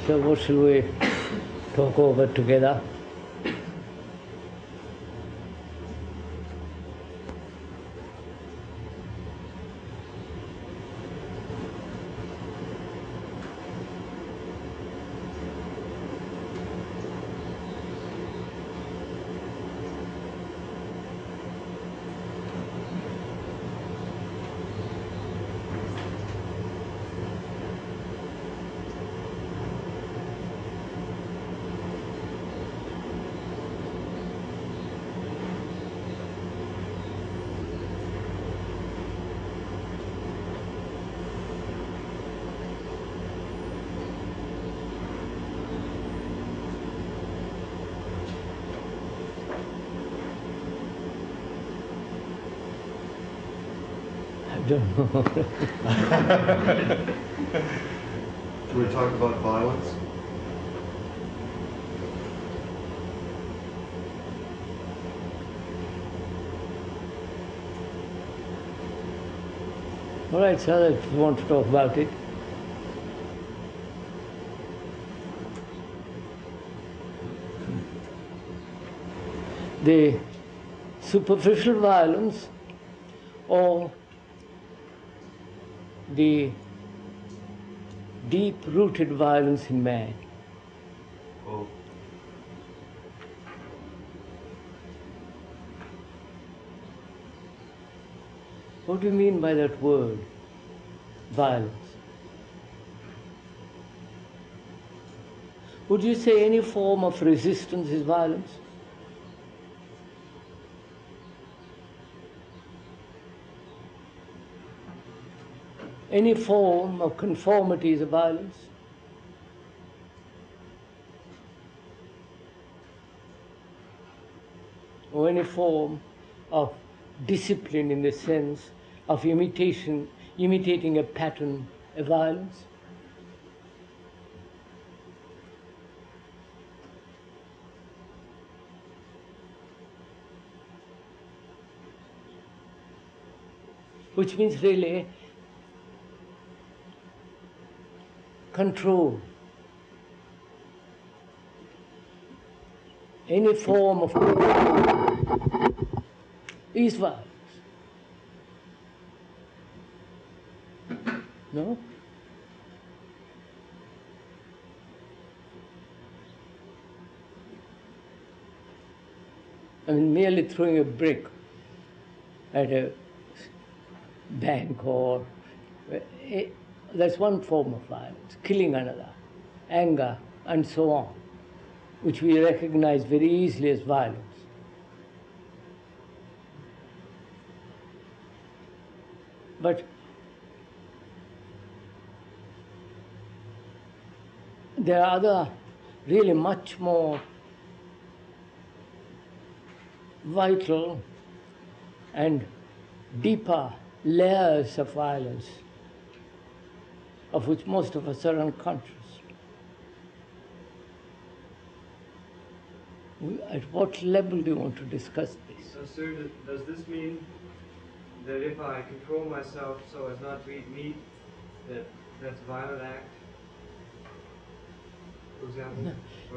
So what shall we talk over together? I don't know. Can we talk about violence? All right, sir, if you want to talk about it. The superficial violence or the deep-rooted violence in man. Oh. What do you mean by that word, violence? Would you say any form of resistance is violence? Any form of conformity is a violence? Or any form of discipline in the sense of imitating a pattern, a violence? Which means really control. Any form of control is violence. No? I mean, merely throwing a brick at a bank or that's one form of violence, killing another, anger, and so on, which we recognize very easily as violence. But there are other really much more vital and deeper layers of violence of which most of us are unconscious. At what level do you want to discuss this? Sir, does this mean that if I control myself so as not to eat meat, that's a violent act? For example?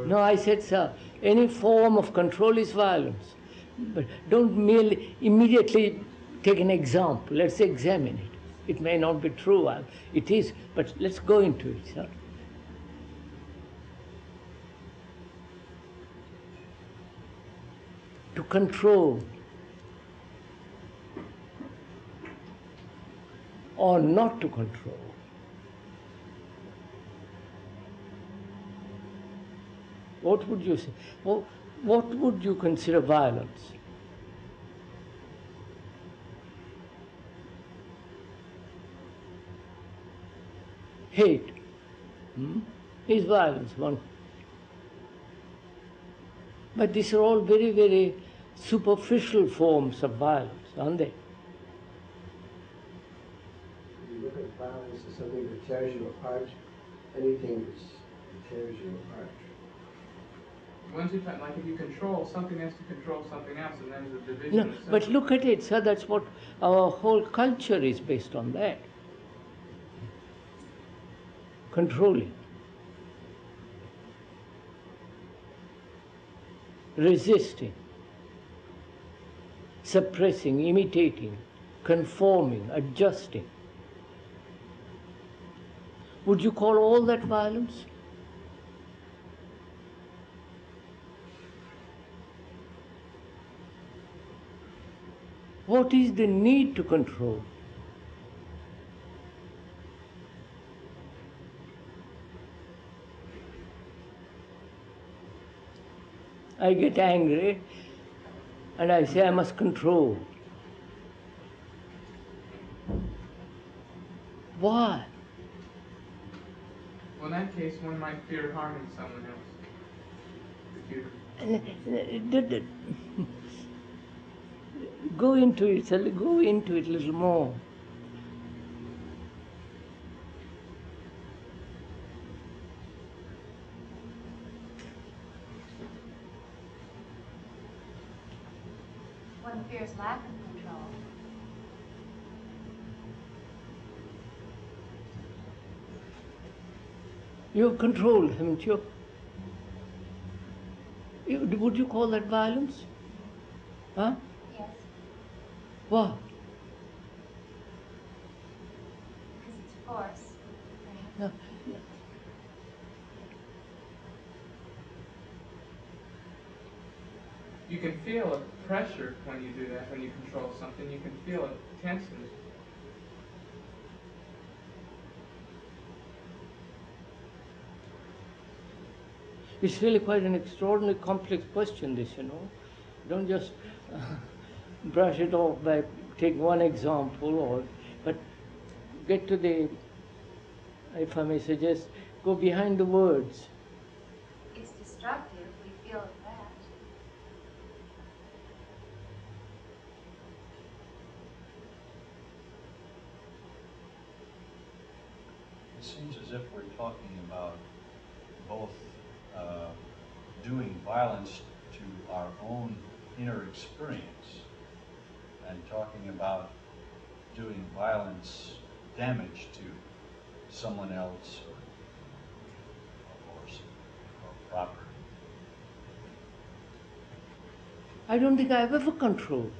No, I said, sir, any form of control is violence. But don't merely immediately take an example. Let's examine it. It may not be true. It is, but let's go into it, sir. To control or not to control. What would you say? What would you consider violence? Hate is violence. But these are all very, very superficial forms of violence, aren't they? You look at violence as something that tears you apart, anything that tears you apart. Once you like if you control, something has to control something else, and then there's a division. No, but look at it, sir, that's what our whole culture is based on, that. Controlling. resisting, suppressing, imitating, conforming, adjusting. Would you call all that violence? What is the need to control? I get angry and I say I must control. Why? Well, in that case, one might fear harming someone else. Go into it a little more. One fears lack of control. You've controlled, haven't you? Would you call that violence? Huh? Yes, Why? because it's force. No. You can feel a pressure when you do that, when you control something. You can feel a tenseness. It's really quite an extraordinarily complex question, this, Don't just brush it off by take one example, but get to the, if I may suggest, go behind the words. It's destructive. We feel that. It seems as if we're talking about both doing violence to our own inner experience and talking about doing violence, damage to someone else or property. I don't think I've ever controlled.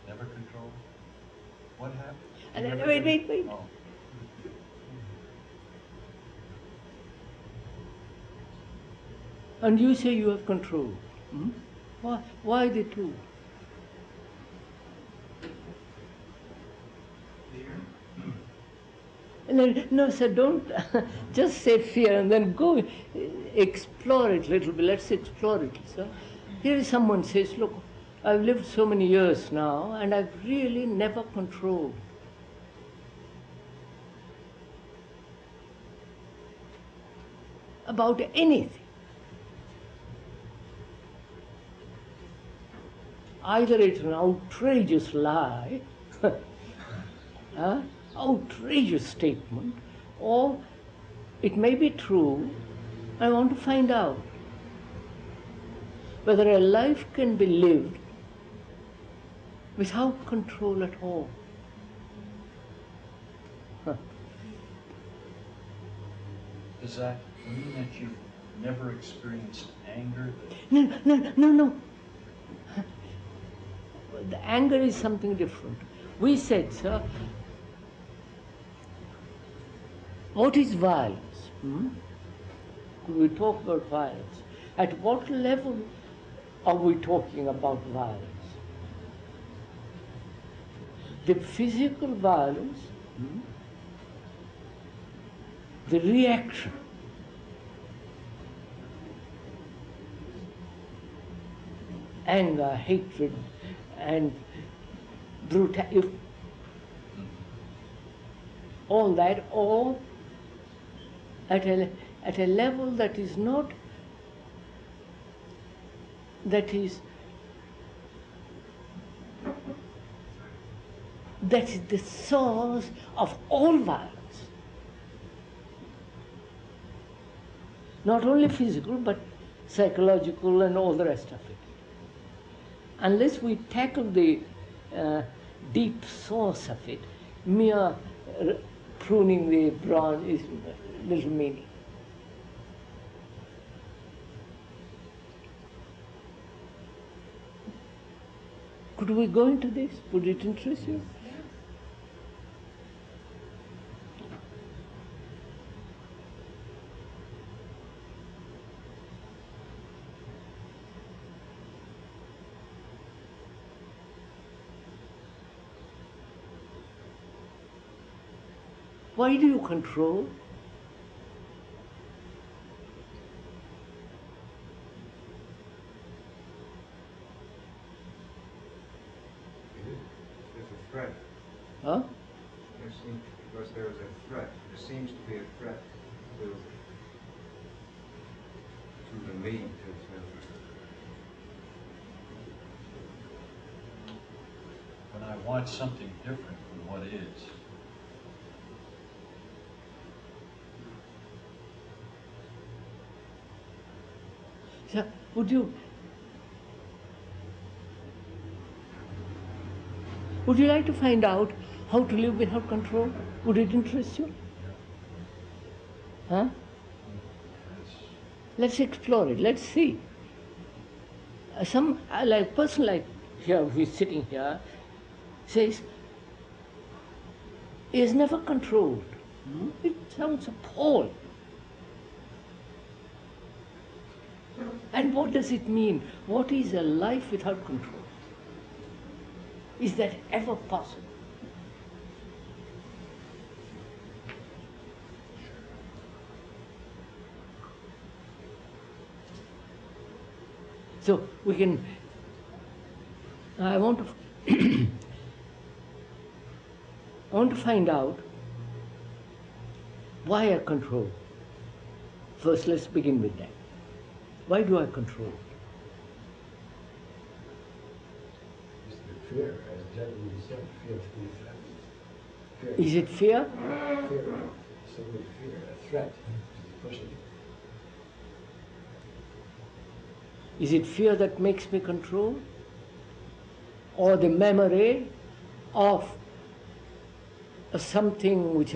Never control? What happened? And then, wait. Oh. And you say you have control. Hmm? Why the two? And then, no, sir, don't just say fear and then go explore it a little bit. Let's explore it, sir. Here is someone says, look, I've lived so many years now and I've really never controlled. About anything. Either it's an outrageous lie, outrageous statement, or it may be true. I want to find out whether a life can be lived without control at all. Does that mean that you've never experienced anger? No. The anger is something different. We said, sir, what is violence? Could we talk about violence? At what level are we talking about violence? The physical violence, the reaction, anger, hatred, and brutality, all that, all at a level that is not, that is the source of all violence. Not only physical, but psychological and all the rest of it. Unless we tackle the deep source of it, mere pruning the branch is little meaning. Could we go into this? Would it interest you? Why do you control? There's a threat. Huh? Because there is a threat. There seems to be a threat to the me. When I want something different from what is, So, would you like to find out how to live without control? Would it interest you? Huh? Let's explore it. Let's see. Some like person like here who is sitting here says he is never controlled. It sounds appalling. And what does it mean? What is a life without control? Is that ever possible? So we can, I want to find out why I control. First, let's begin with that. Why do I control? It's the fear, as gentlemen said, fear of being threatened. Is it fear? Fear, simply fear, a threat to the person. Is it fear that makes me control? Or the memory of something which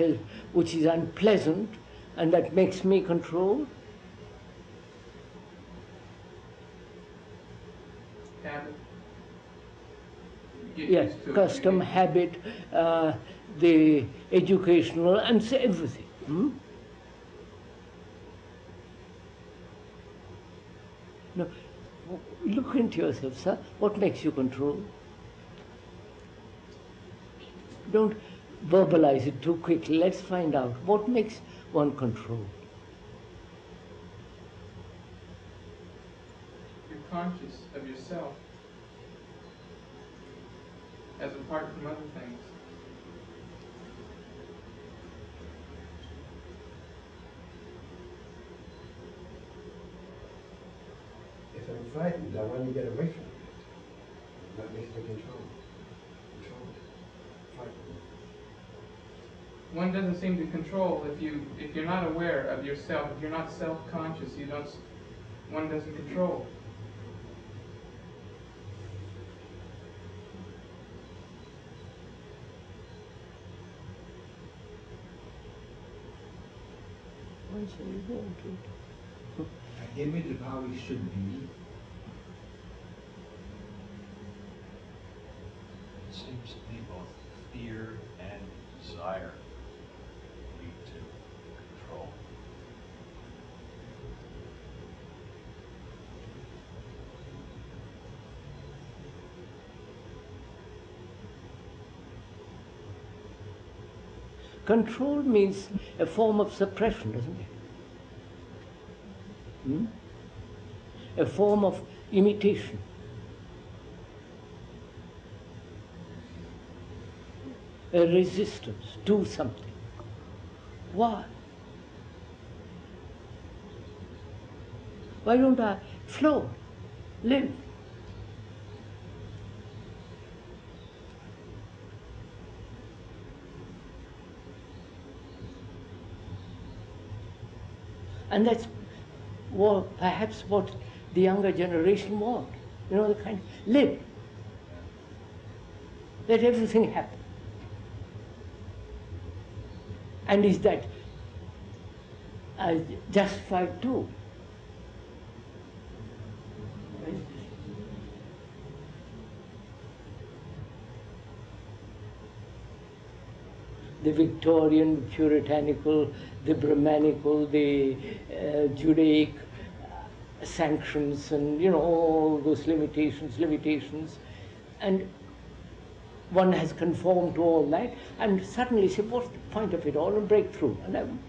is unpleasant and that makes me control? Habit. Get Yes, used to it. custom, habit, the educational, and so everything. No, look into yourself, sir. What makes you control? Don't verbalize it too quickly. Let's find out what makes one control. You're conscious of yourself as apart from other things. If I'm frightened, I want to get away from it. That makes me control. Control it. Frightened. One doesn't seem to control if you're not aware of yourself. If you're not self-conscious, one doesn't control. Once you go into it. The image of how we should be. it seems to me both fear and desire lead to control. Control means a form of suppression, doesn't it? A form of imitation. A resistance to something. Why? Why don't I flow, live? And that's perhaps what the younger generation want. You know, the kind of live. Let everything happen. And is that justified too? the Victorian, puritanical, the Brahmanical, the Judaic sanctions, and all those limitations, and one has conformed to all that, and suddenly say, what's the point of it all, and break through. And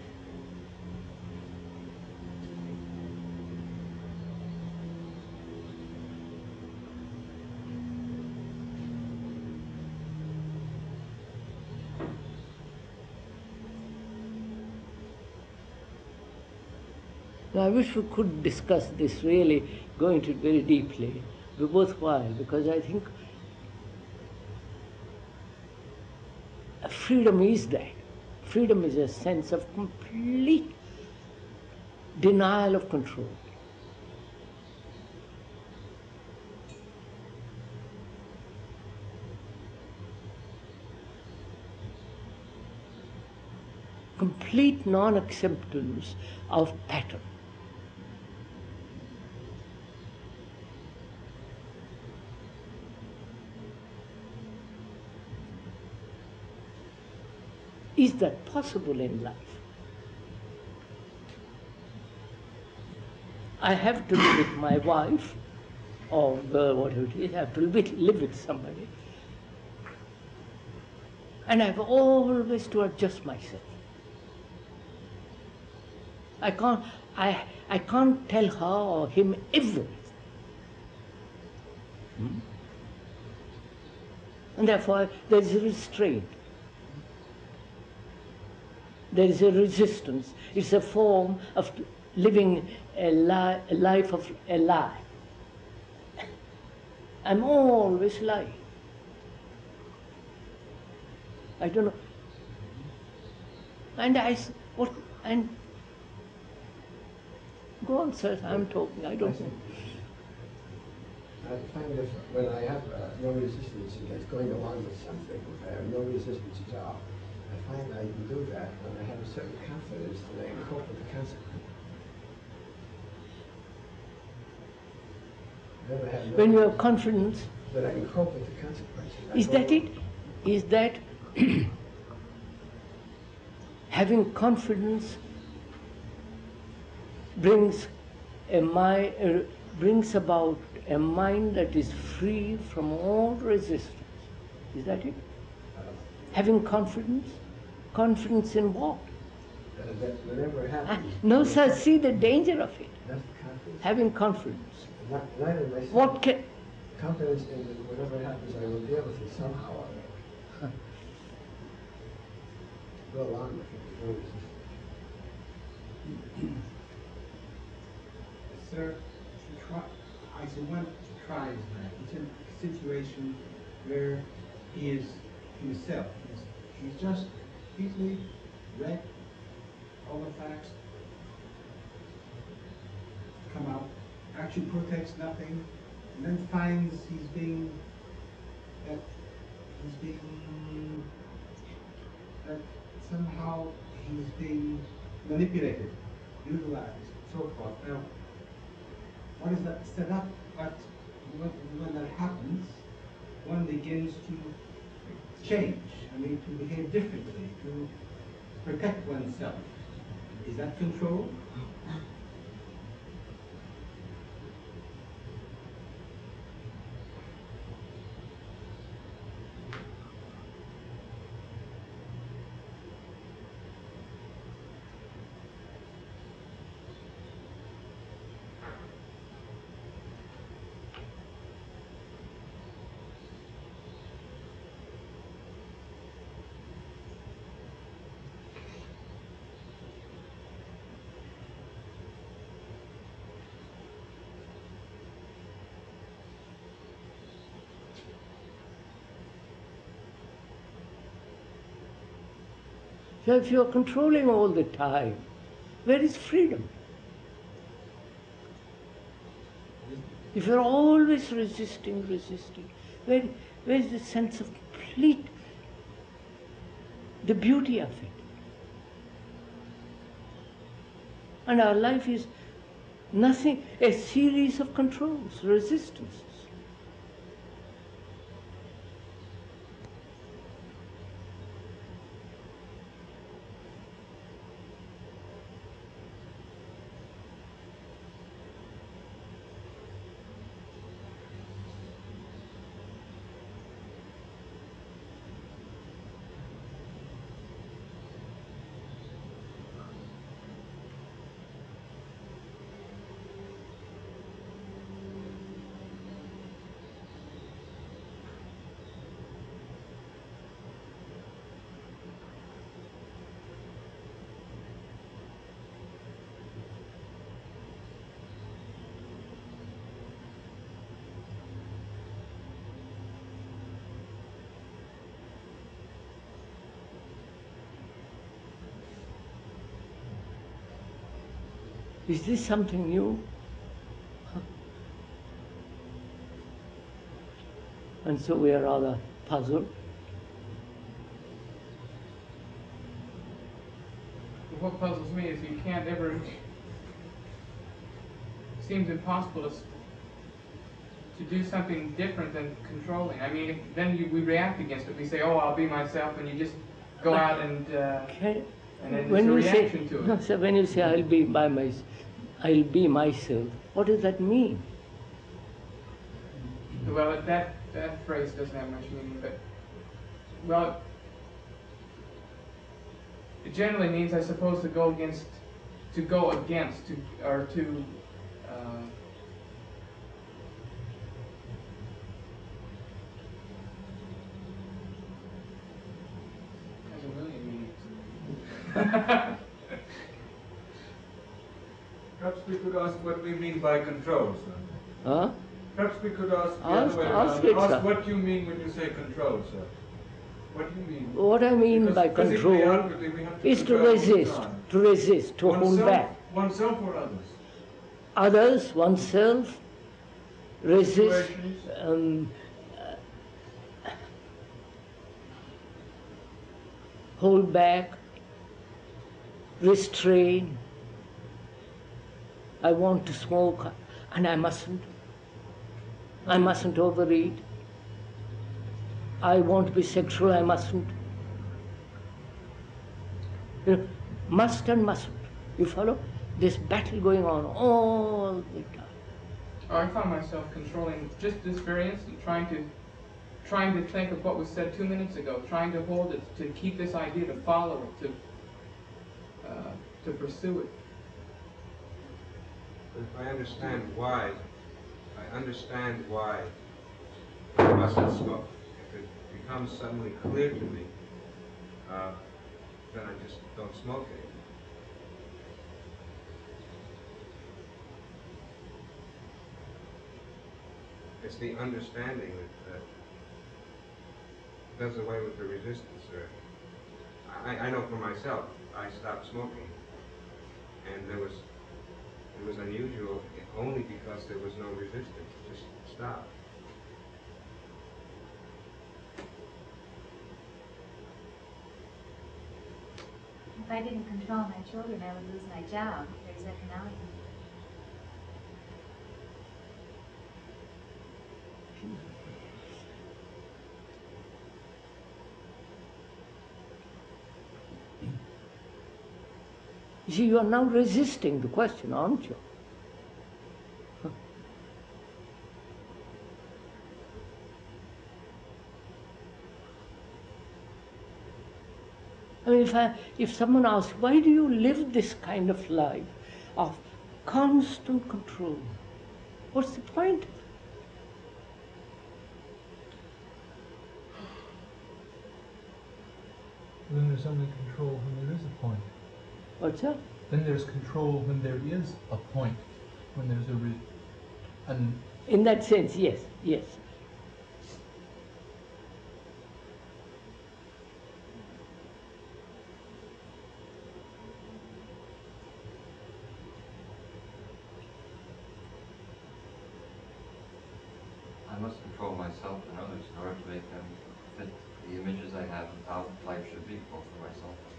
I wish we could discuss this, really go into it very deeply, be worthwhile, because I think freedom is that. Freedom is a sense of complete denial of control. Complete non-acceptance of pattern. Is that possible in life? I have to live with my wife, or whatever it is, I have to live with somebody. And I have always to adjust myself. I can't tell her or him everything. And therefore there is a restraint. There is a resistance. It's a form of living a life of a lie. I'm always lying. I don't know. And go on, sir, I'm talking, I don't know. I find that when I have no resistance against going along with something, I have no resistance at all. I find I can do that when I have a certain confidence that I can cope with the consequences. When you have confidence, that I can cope with the consequences. Is that it? Is that having confidence brings about a mind that is free from all resistance? Is that it? Having confidence? Confidence in what? That whatever happens. No, sir, see the danger of it. That's confidence. Having confidence. Not in myself. What can... Confidence in that whatever happens, I will deal with it somehow or other. Go along with it. No resistance. Sir, I said one tries that. It's in a situation where he is himself. He's just easily read all the facts, come out, actually protects nothing, and then finds that somehow he's being manipulated, utilized, so forth. Now, what is that set up? But when that happens, one begins to change. To behave differently, to protect oneself. Is that control? So if you're controlling all the time, where is freedom? If you're always resisting, where is the sense of complete, the beauty of it? And our life is nothing, a series of controls, resistances. Is this something new? And so we are rather puzzled. What puzzles me is you can't ever. It seems impossible to do something different than controlling. I mean, we react against it. We say, "Oh, I'll be myself," and you just go out and then there's a reaction to it. No, so when you say I'll be myself, what does that mean? Well, that phrase doesn't have much meaning, but well, it generally means, I suppose, to go against, or to. There's a million meanings. Perhaps we could ask what we mean by control, sir. Huh? Perhaps we could ask the other way around. Ask what you mean when you say control, sir. What do you mean? What I mean Because by control is to resist, to hold back. Oneself or others? Others, oneself, resist, hold back, restrain. I want to smoke and I mustn't. I mustn't overeat. I want to be sexual, I mustn't. You know, must and mustn't. You follow? This battle going on all the time. Oh, I found myself controlling just this very instant, trying to think of what was said 2 minutes ago, trying to hold it, to keep this idea, to follow it, to pursue it. If I understand why I mustn't smoke. If it becomes suddenly clear to me, then I just don't smoke anymore. It's the understanding that does away with the resistance. I know for myself, I stopped smoking, and it was unusual only because there was no resistance. It just stopped. If I didn't control my children, I would lose my job. There's economic. You see, you are now resisting the question, aren't you? I mean, if someone asks, why do you live this kind of life of constant control? What's the point? Then there's only control when there is a point. What's that? Then there's control when there is a point, when there's in that sense, yes, yes. I must control myself and others in order to make them fit the images I have of how life should be, both for myself and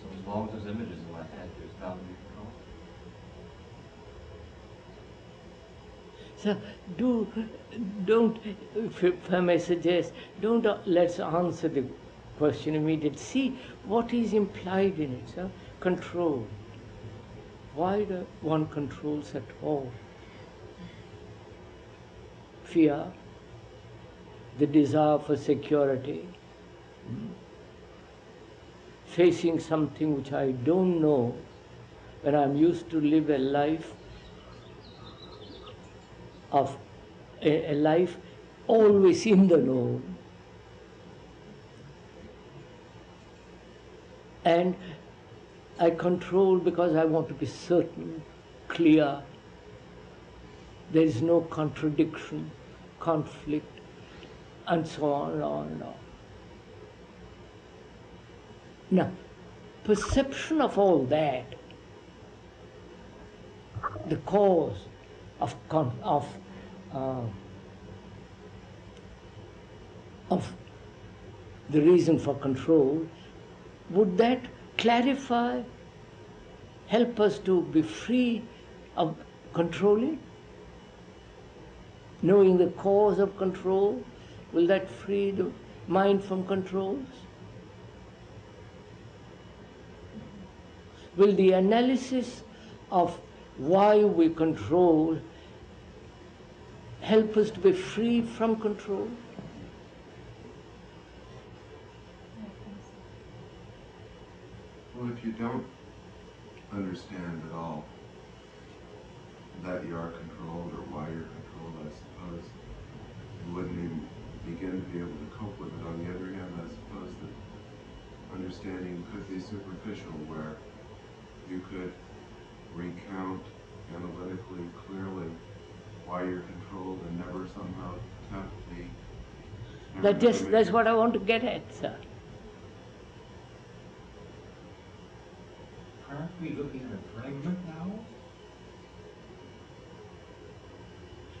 so as long as there's images in my head, there's bound to be control. So don't, if I may suggest, don't let's answer the question immediately. See what is implied in it, sir? Control. Why does one controls at all? Fear, the desire for security, facing something which I don't know, when I'm used to live a life of a life always in the know. And I control because I want to be certain, clear. There is no contradiction, conflict, and so on and on and on. Now, perception of all that, the cause of the reason for control, would that clarify, help us to be free of controlling? Knowing the cause of control, will that free the mind from controls? Will the analysis of why we control help us to be free from control? Well, if you don't understand at all that you are controlled or why you're controlled, I suppose you wouldn't even begin to be able to cope with it. On the other hand, I suppose that understanding could be superficial, where you could recount analytically, clearly, why you're controlled and never somehow tempt the... That's what I want to get at, sir. Aren't we looking at a fragment now?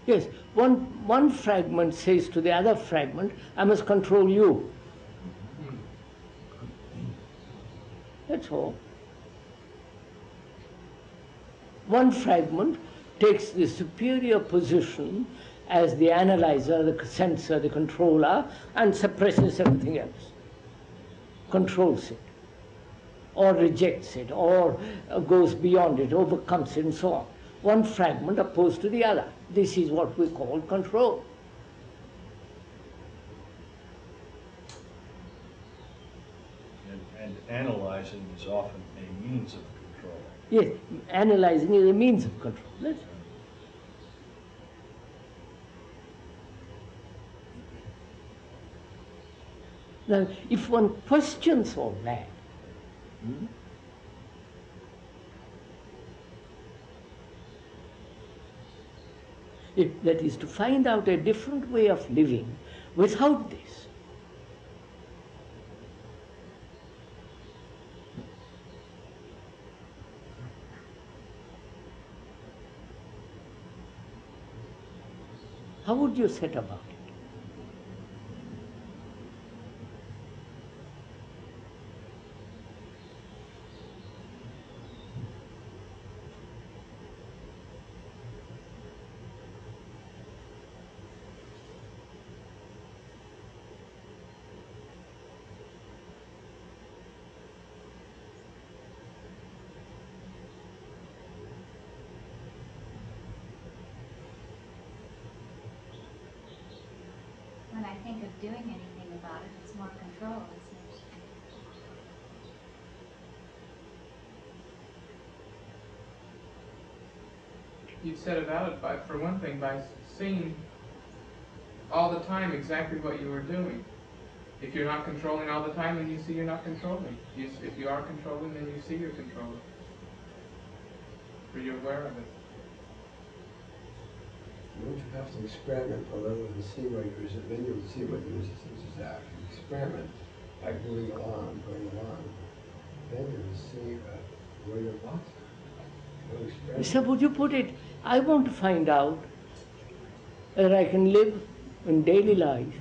Yes, one fragment says to the other fragment, I must control you. That's all. One fragment takes the superior position as the analyzer, the sensor, the controller, and suppresses everything else. Controls it, or rejects it, or goes beyond it, overcomes it, and so on. One fragment opposed to the other. This is what we call control. And analyzing is often a means of control. Yes, analyzing is a means of control. That's right. Now, if one questions all that, that is to find out a different way of living without this. How would you set about it? When I think of doing anything about it, it's more control, it seems to me. You set about it by, for one thing, by seeing all the time exactly what you are doing. If you're not controlling all the time, then you see you're not controlling. If you are controlling, then you see you're controlling. Or you're aware of it. Don't you have to experiment a little and see what your resistance, then you'll see what your resistances are. If you experiment by going along, then you'll see where your blocks are. So would you put it, I want to find out whether I can live in daily life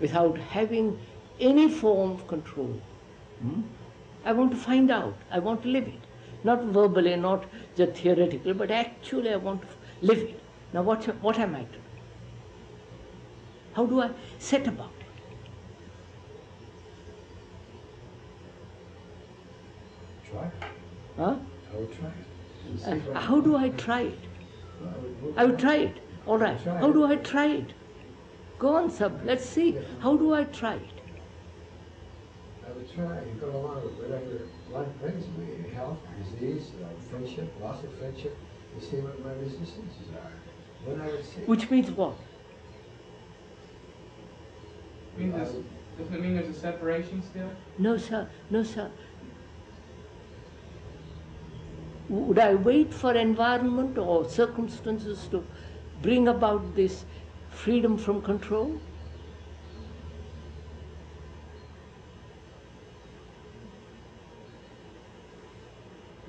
without having any form of control. I want to find out, I want to live it. Not verbally, not just theoretical, but actually I want to live it. Now what am I to do? How do I set about it? Try. Huh? I would try it. And how do I try it? I would try it. All right. How do I try it? Go on, sub. Let's see. How do I try it? I would try and go along with whatever life brings me. Health, disease, friendship, loss of friendship, and see what my resistances are. Then I would see. Which means what? Doesn't it mean there's a separation still? No, sir. No, sir. Would I wait for environment or circumstances to bring about this freedom from control?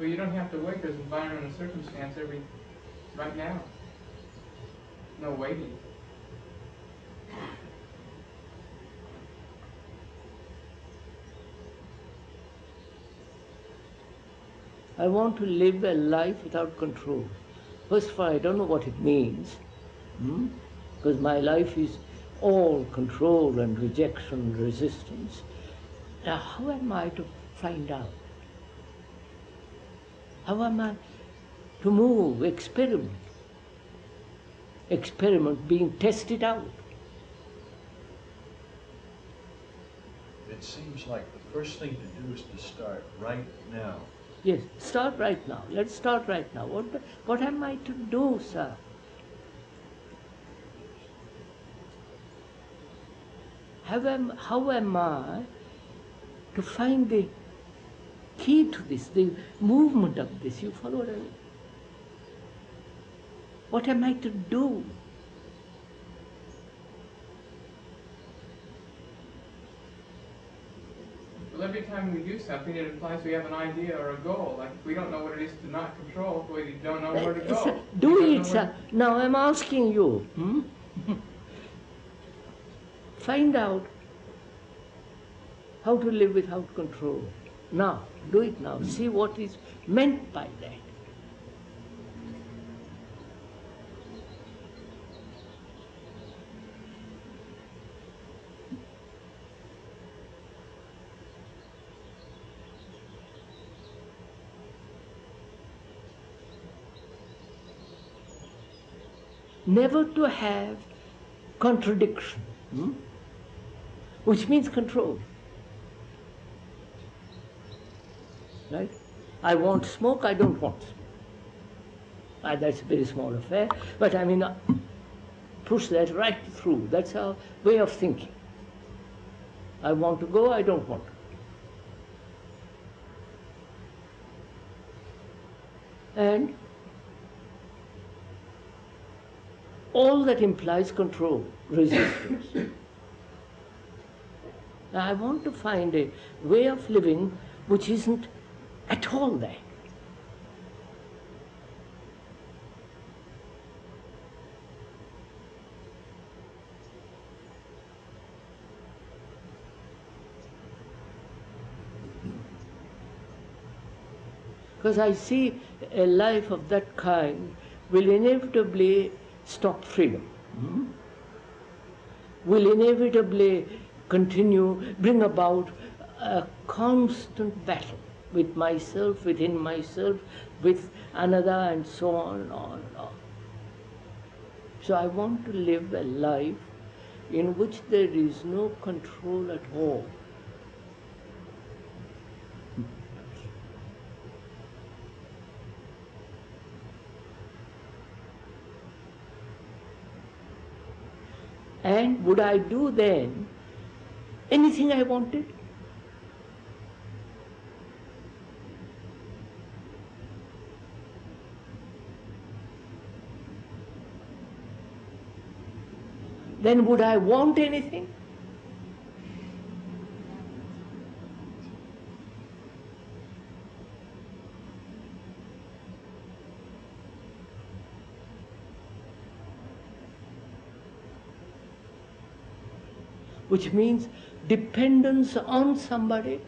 Well, you don't have to wait. There's environment and circumstance right now. No waiting. I want to live a life without control. First of all, I don't know what it means, because my life is all control and rejection, resistance. Now, how am I to find out? How am I to move, experiment? Experiment being tested out. It seems like the first thing to do is to start right now. Yes, start right now. Let's start right now. What am I to do, sir? How am I to find the key to this, the movement of this? You follow what I mean? What am I to do? Well, every time we do something, it implies we have an idea or a goal. Like, if we don't know what it is to not control, we don't know where to go. Do it, sir. Now I'm asking you. Find out how to live without control. Now, do it now. See what is meant by that. Never to have contradiction, which means control. Right? I want smoke, I don't want smoke. That's a very small affair, but I mean, push that right through. That's our way of thinking. I want to go, I don't want to. And all that implies control, resistance. Now, I want to find a way of living which isn't at all that. Because I see a life of that kind will inevitably stop freedom, will inevitably bring about a constant battle with myself, within myself, with another, and so on and on and on. So I want to live a life in which there is no control at all. And would I do then anything I wanted? Then would I want anything? Which means dependence on somebody.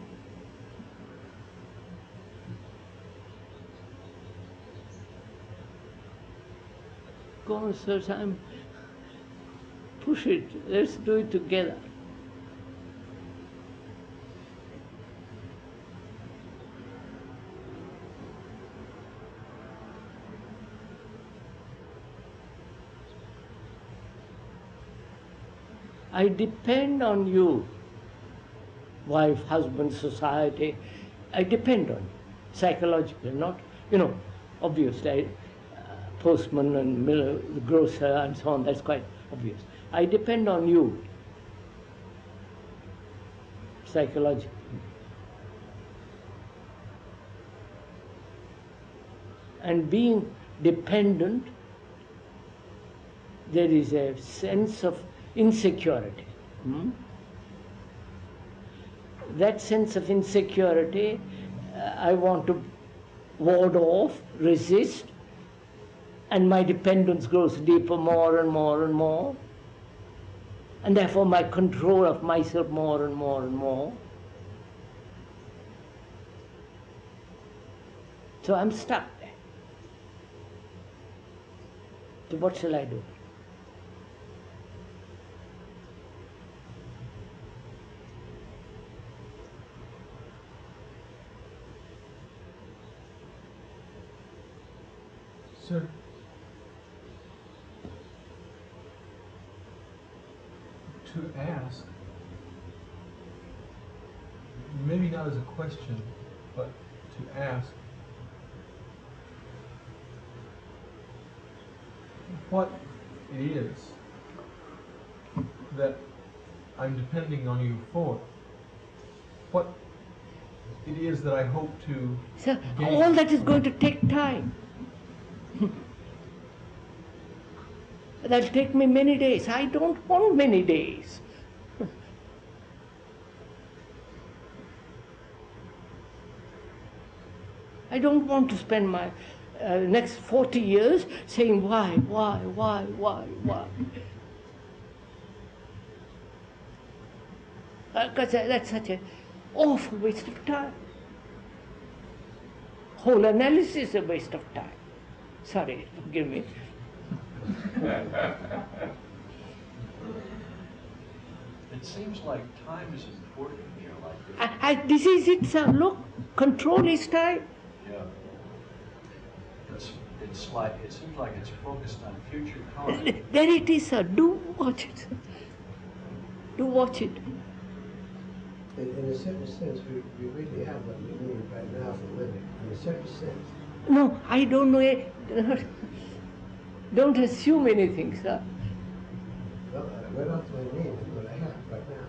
Go on, sir, push it, let's do it together. I depend on you, wife, husband, society. I depend on you, psychologically, not, obviously, postman and miller, grocer and so on, that's quite obvious. I depend on you, psychologically. And being dependent, there is a sense of insecurity. That sense of insecurity, I want to ward off, resist, and my dependence grows deeper more and more and more, and therefore my control of myself more and more and more. So I'm stuck there. So what shall I do? Sir, to ask, maybe not as a question, but to ask, what it is that I'm depending on you for, what it is that I hope to So gain. all that is going to take time. That'll take me many days. I don't want many days. I don't want to spend my next 40 years saying why. Because that's such an awful waste of time. Whole analysis is a waste of time. Sorry, forgive me. It seems like time is important here, like this. This is it, sir. Look, control is time. Yeah. It's like, it seems like it's focused on future time. There it is, sir. Do watch it. Do watch it. In a certain sense, we really have what we need right now for living. In a certain sense. No, I don't know. Don't assume anything, sir. Well, what else do I need than what I have right now?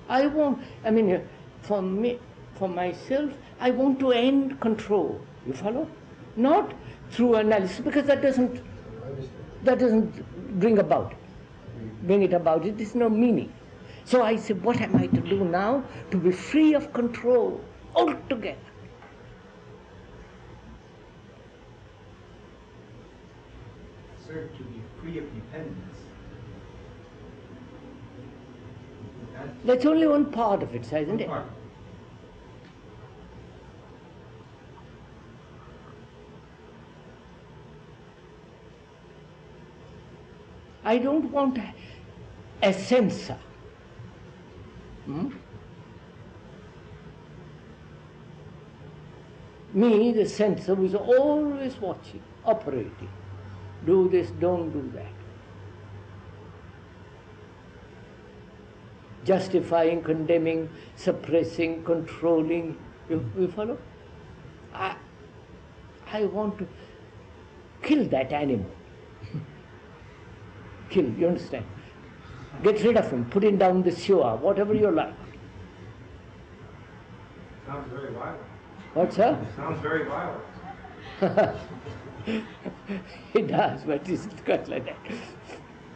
I want, I mean, for me, for myself, I want to end control. You follow? Not through analysis, because that doesn't bring it about. It is no meaning. So I say, what am I to do now to be free of control altogether? Sir, to be free of dependence. That's only one part of it, sir, isn't it? I don't want a censor. Me, the censor, was always watching, operating. Do this, don't do that. Justifying, condemning, suppressing, controlling. You follow? I want to kill that animal. Kill, you understand? Get rid of him, put him down the sewer, whatever you like. Sounds very violent. What, sir? Sounds very violent. It does, but it's quite like that.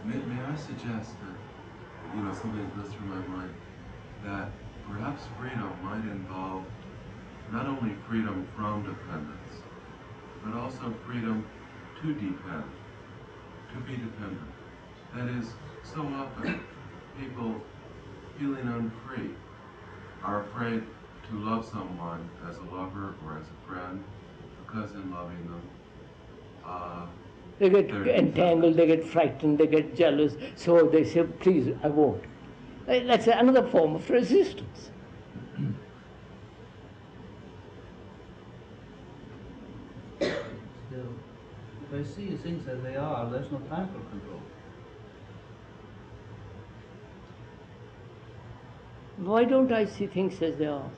May I suggest that, something that goes through my mind, that perhaps freedom might involve not only freedom from dependence, but also freedom to depend, to be dependent. That is, so often people feeling unfree are afraid to love someone as a lover or as a friend, because in loving them, they get entangled, they get frightened, they get jealous, so they say, please, I won't. That's another form of resistance. Still, if I see things as they are, there's no time for control. Why don't I see things as they are?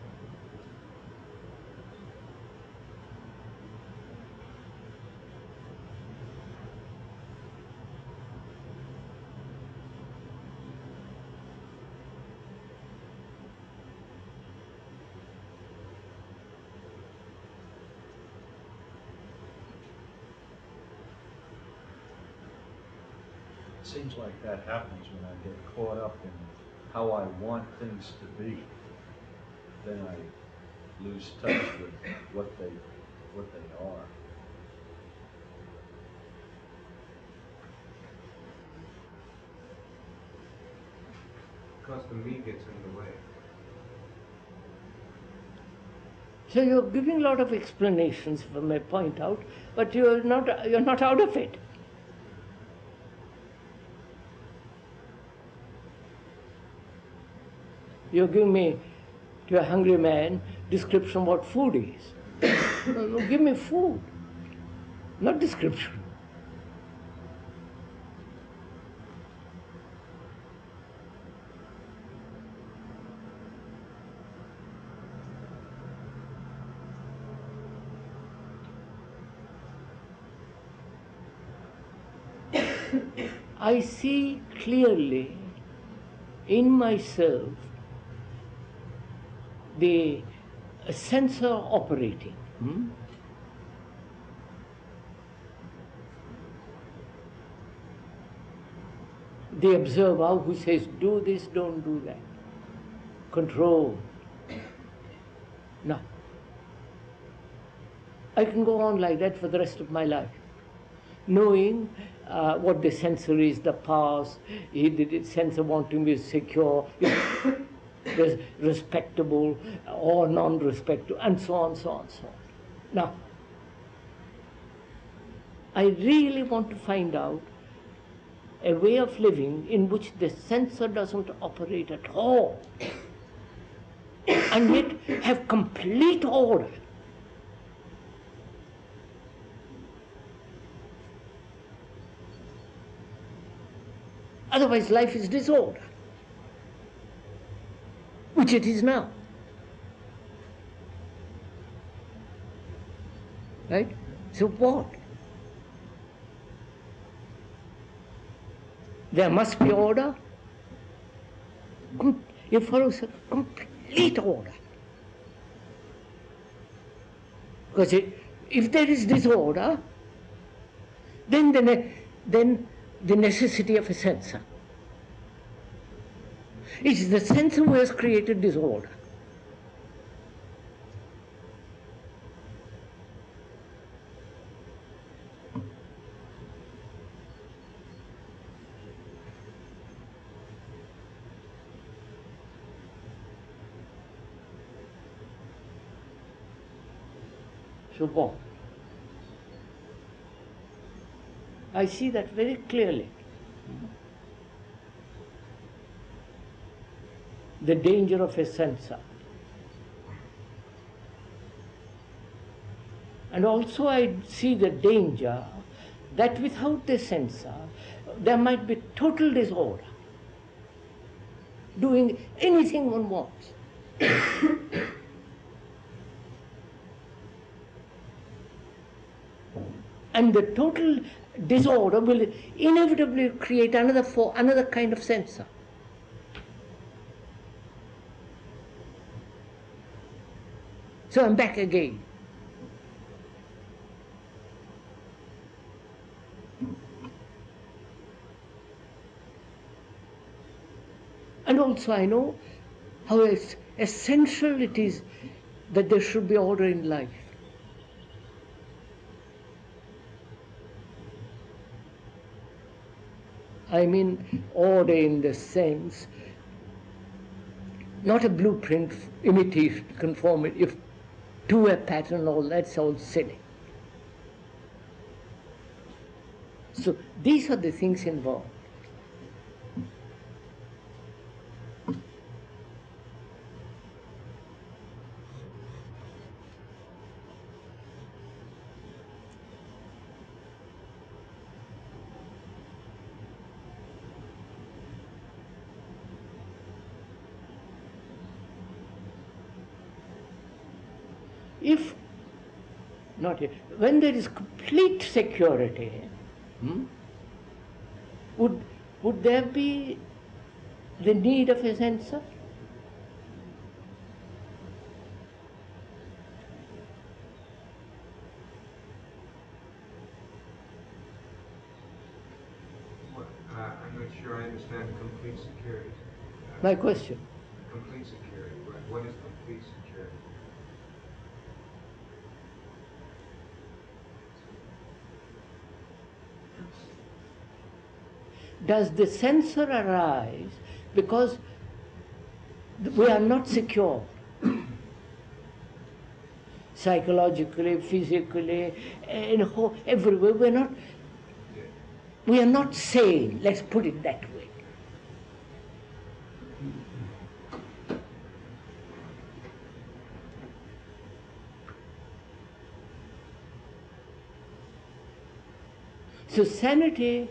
It seems like that happens when I get caught up in how I want things to be. then I lose touch with what they are. Because the me gets in the way. So you're giving a lot of explanations for my point out, but you're not out of it. You're giving me, to a hungry man, description of what food is. No, give me food, not description. I see clearly in myself the sensor operating. The observer who says, do this, don't do that. Control. No. I can go on like that for the rest of my life, knowing what the sensor is, the past, the sensor wanting me secure, respectable or non-respectable, and so on, so on, so on. Now, I really want to find out a way of living in which the sensor doesn't operate at all, and yet have complete order. Otherwise, life is disorder, which it is now. Right? So what? There must be order. It follows a complete order. Because if there is disorder, then the necessity of a sensor. It is the sensor who has created disorder. So what? I see that very clearly. The danger of a sensor. And also I see the danger that without the sensor, there might be total disorder, doing anything one wants. And the total disorder will inevitably create another kind of sensor. So I'm back again. And also I know how essential it is that there should be order in life. I mean order in the sense, not a blueprint, imitation, conformity, if to a pattern, all that's all silly. So these are the things involved. If not, when there is complete security, would there be the need of a sensor? I'm not sure I understand complete security. My question. Complete complete security? What is complete security? Does the sensor arise because we are not secure? Psychologically, physically, everywhere, we are not sane, let's put it that way. So sanity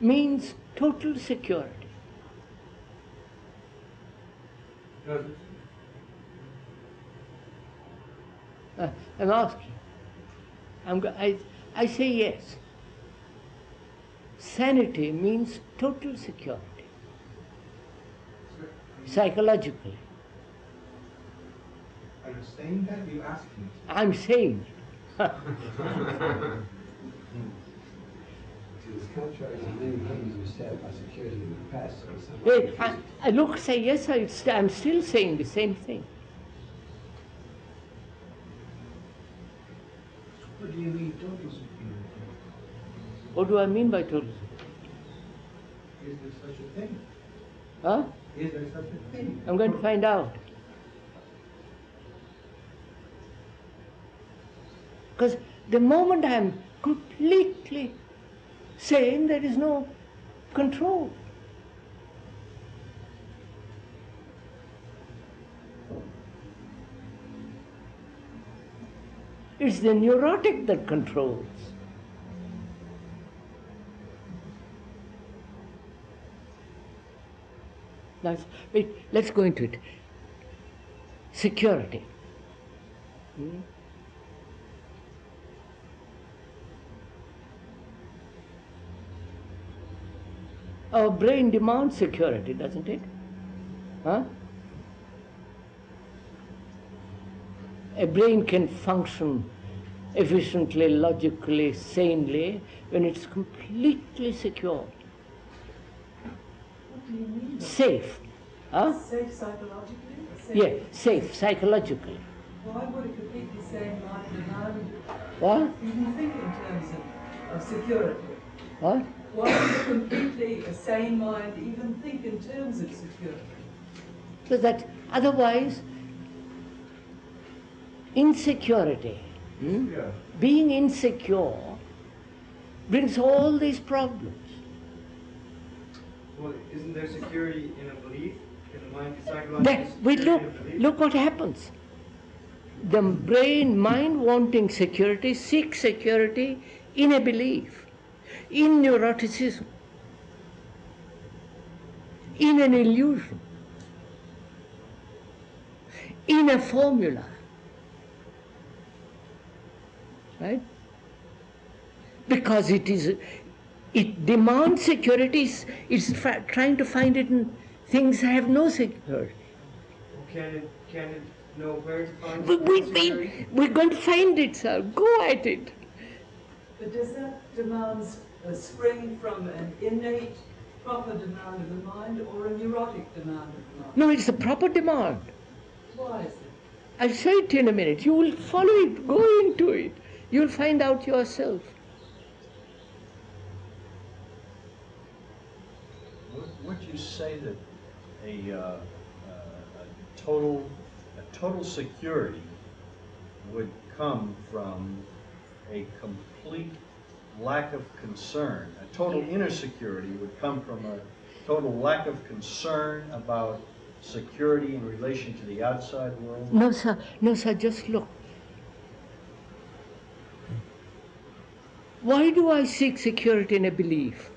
means total security. Does it? I'm asking. I say yes. Sanity means total security, psychologically. Are you saying that? You asking me? I'm saying. It's contrary to many things you said about security in the past. I look, say yes, I'm still saying the same thing. What do you mean total security? What do I mean by total security? Is there such a thing? Huh? Is there such a thing? I'm going to find out. Because the moment I'm completely sane, there is no control. It's the neurotic that controls. Let's go into it. Security. Our brain demands security, doesn't it? Huh? A brain can function efficiently, logically, sanely when it's completely secure. What do you mean? Safe. Huh? Safe psychologically? Yeah, safe psychologically. Why would a completely sane mind demand What? even think in terms of security? What? Why would a completely sane mind even think in terms of security? So that otherwise, insecurity, being insecure, brings all these problems. Well, isn't there security in a belief? Can the mind be psychologically Look what happens. The brain, mind wanting security, seeks security in a belief, in neuroticism, in an illusion, in a formula. Right? Because it demands security, it's trying to find it in things that have no security. Can it know where to find security? We're going to find it, sir. Go at it. But does that demand spring from an innate, proper demand of the mind or a neurotic demand of the mind? No, it's a proper demand. Why is it? I'll show it to you in a minute. You will follow it, go into it. You'll find out yourself. Would you say that a total security would come from a complete lack of concern? A total inner security would come from a total lack of concern about security in relation to the outside world? No, sir. No, sir. Just look. Why do I seek security in a belief?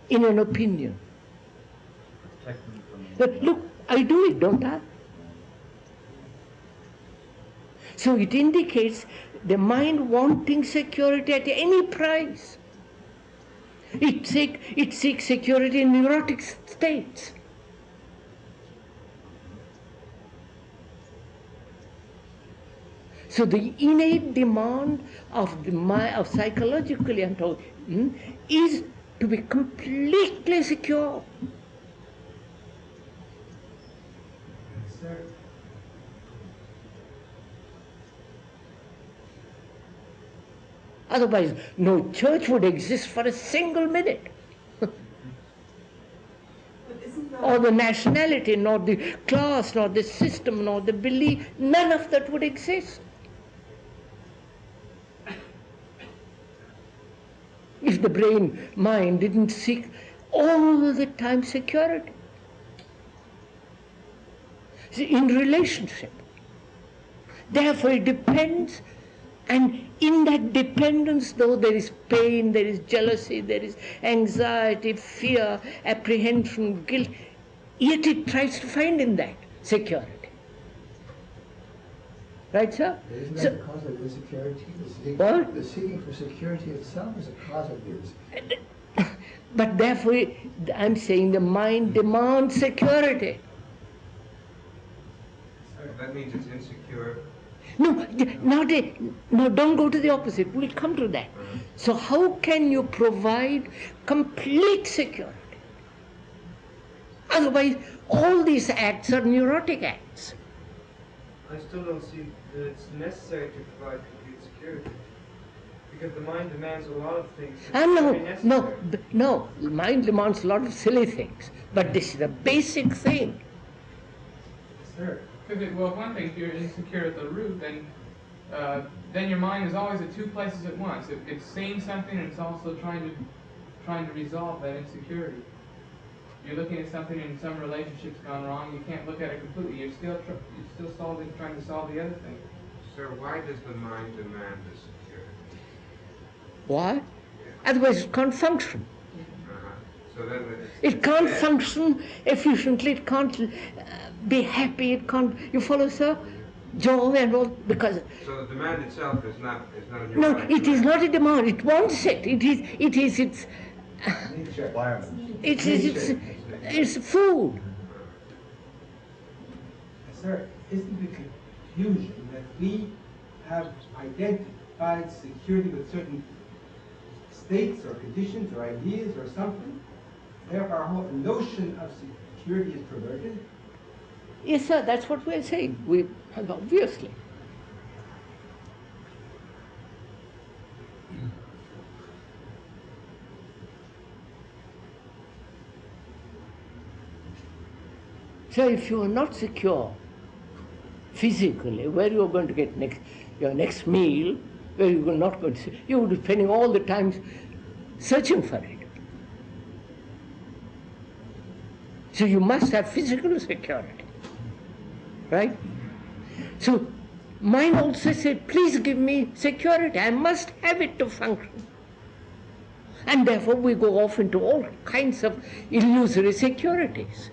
In an opinion? Look, I do it, don't I? So it indicates the mind wanting security at any price. It seeks security in neurotic states. So the innate demand of the mind, of psychologically I'm talking, is to be completely secure. Sir. Otherwise, no church would exist for a single minute. Or the nationality, nor the class, nor the system, nor the belief, none of that would exist. If the brain mind didn't seek all the time security. See, in relationship, therefore it depends, and in that dependence, though there is pain, there is jealousy, there is anxiety, fear, apprehension, guilt, yet it tries to find in that security. Right, sir? Isn't So, that the cause of insecurity? What? The seeking for security itself is a cause of this. but therefore, I'm saying the mind demands security. That means it's insecure. No, no, don't go to the opposite. We'll come to that. So how can you provide complete security? Otherwise, all these acts are neurotic acts. I still don't see that it's necessary to provide complete security. Because the mind demands a lot of things. No, mind demands a lot of silly things. But this is a basic thing. Sure. Because well, one thing, if you're insecure at the root, then your mind is always at two places at once. It's seeing something, and it's also trying to resolve that insecurity. You're looking at something, and some relationship's gone wrong. You can't look at it completely. You're still trying to solve the other thing. Sir, why does the mind demand the security? Why? Otherwise, it can't function. So then it can't function efficiently. It can't be happy. It can't. You follow, sir? Joy and all, because. So the demand itself is not a new. No, it is not a demand. It wants it. It is its. It's food. Sir, isn't it a confusion that we have identified security with certain states or conditions or ideas or something? Therefore, our whole notion of security is perverted? Yes, sir, that's what we're saying. Obviously. So if you are not secure physically, where you are going to get your next meal, where you are not going to, you will be spending all the time searching for it. So you must have physical security, right? So mind also said, please give me security. I must have it to function. And therefore we go off into all kinds of illusory securities.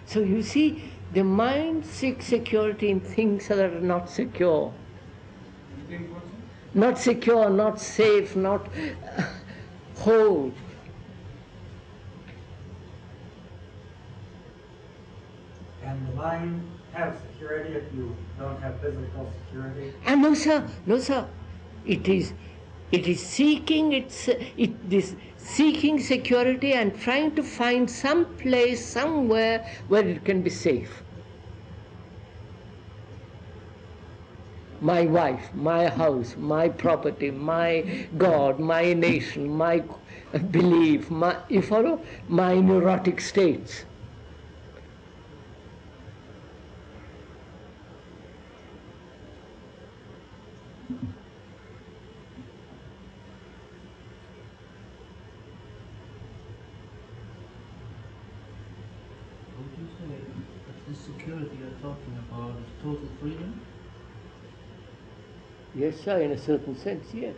So you see, the mind seeks security in things that are not secure. Not secure, not safe, not whole. Can the mind have security if you don't have physical security? No, sir. No, sir. It is seeking seeking security and trying to find some place, somewhere where it can be safe. My wife, my house, my property, my God, my nation, my belief, you follow? My neurotic states. Security you're talking about is total freedom? Yes, sir, in a certain sense, yes.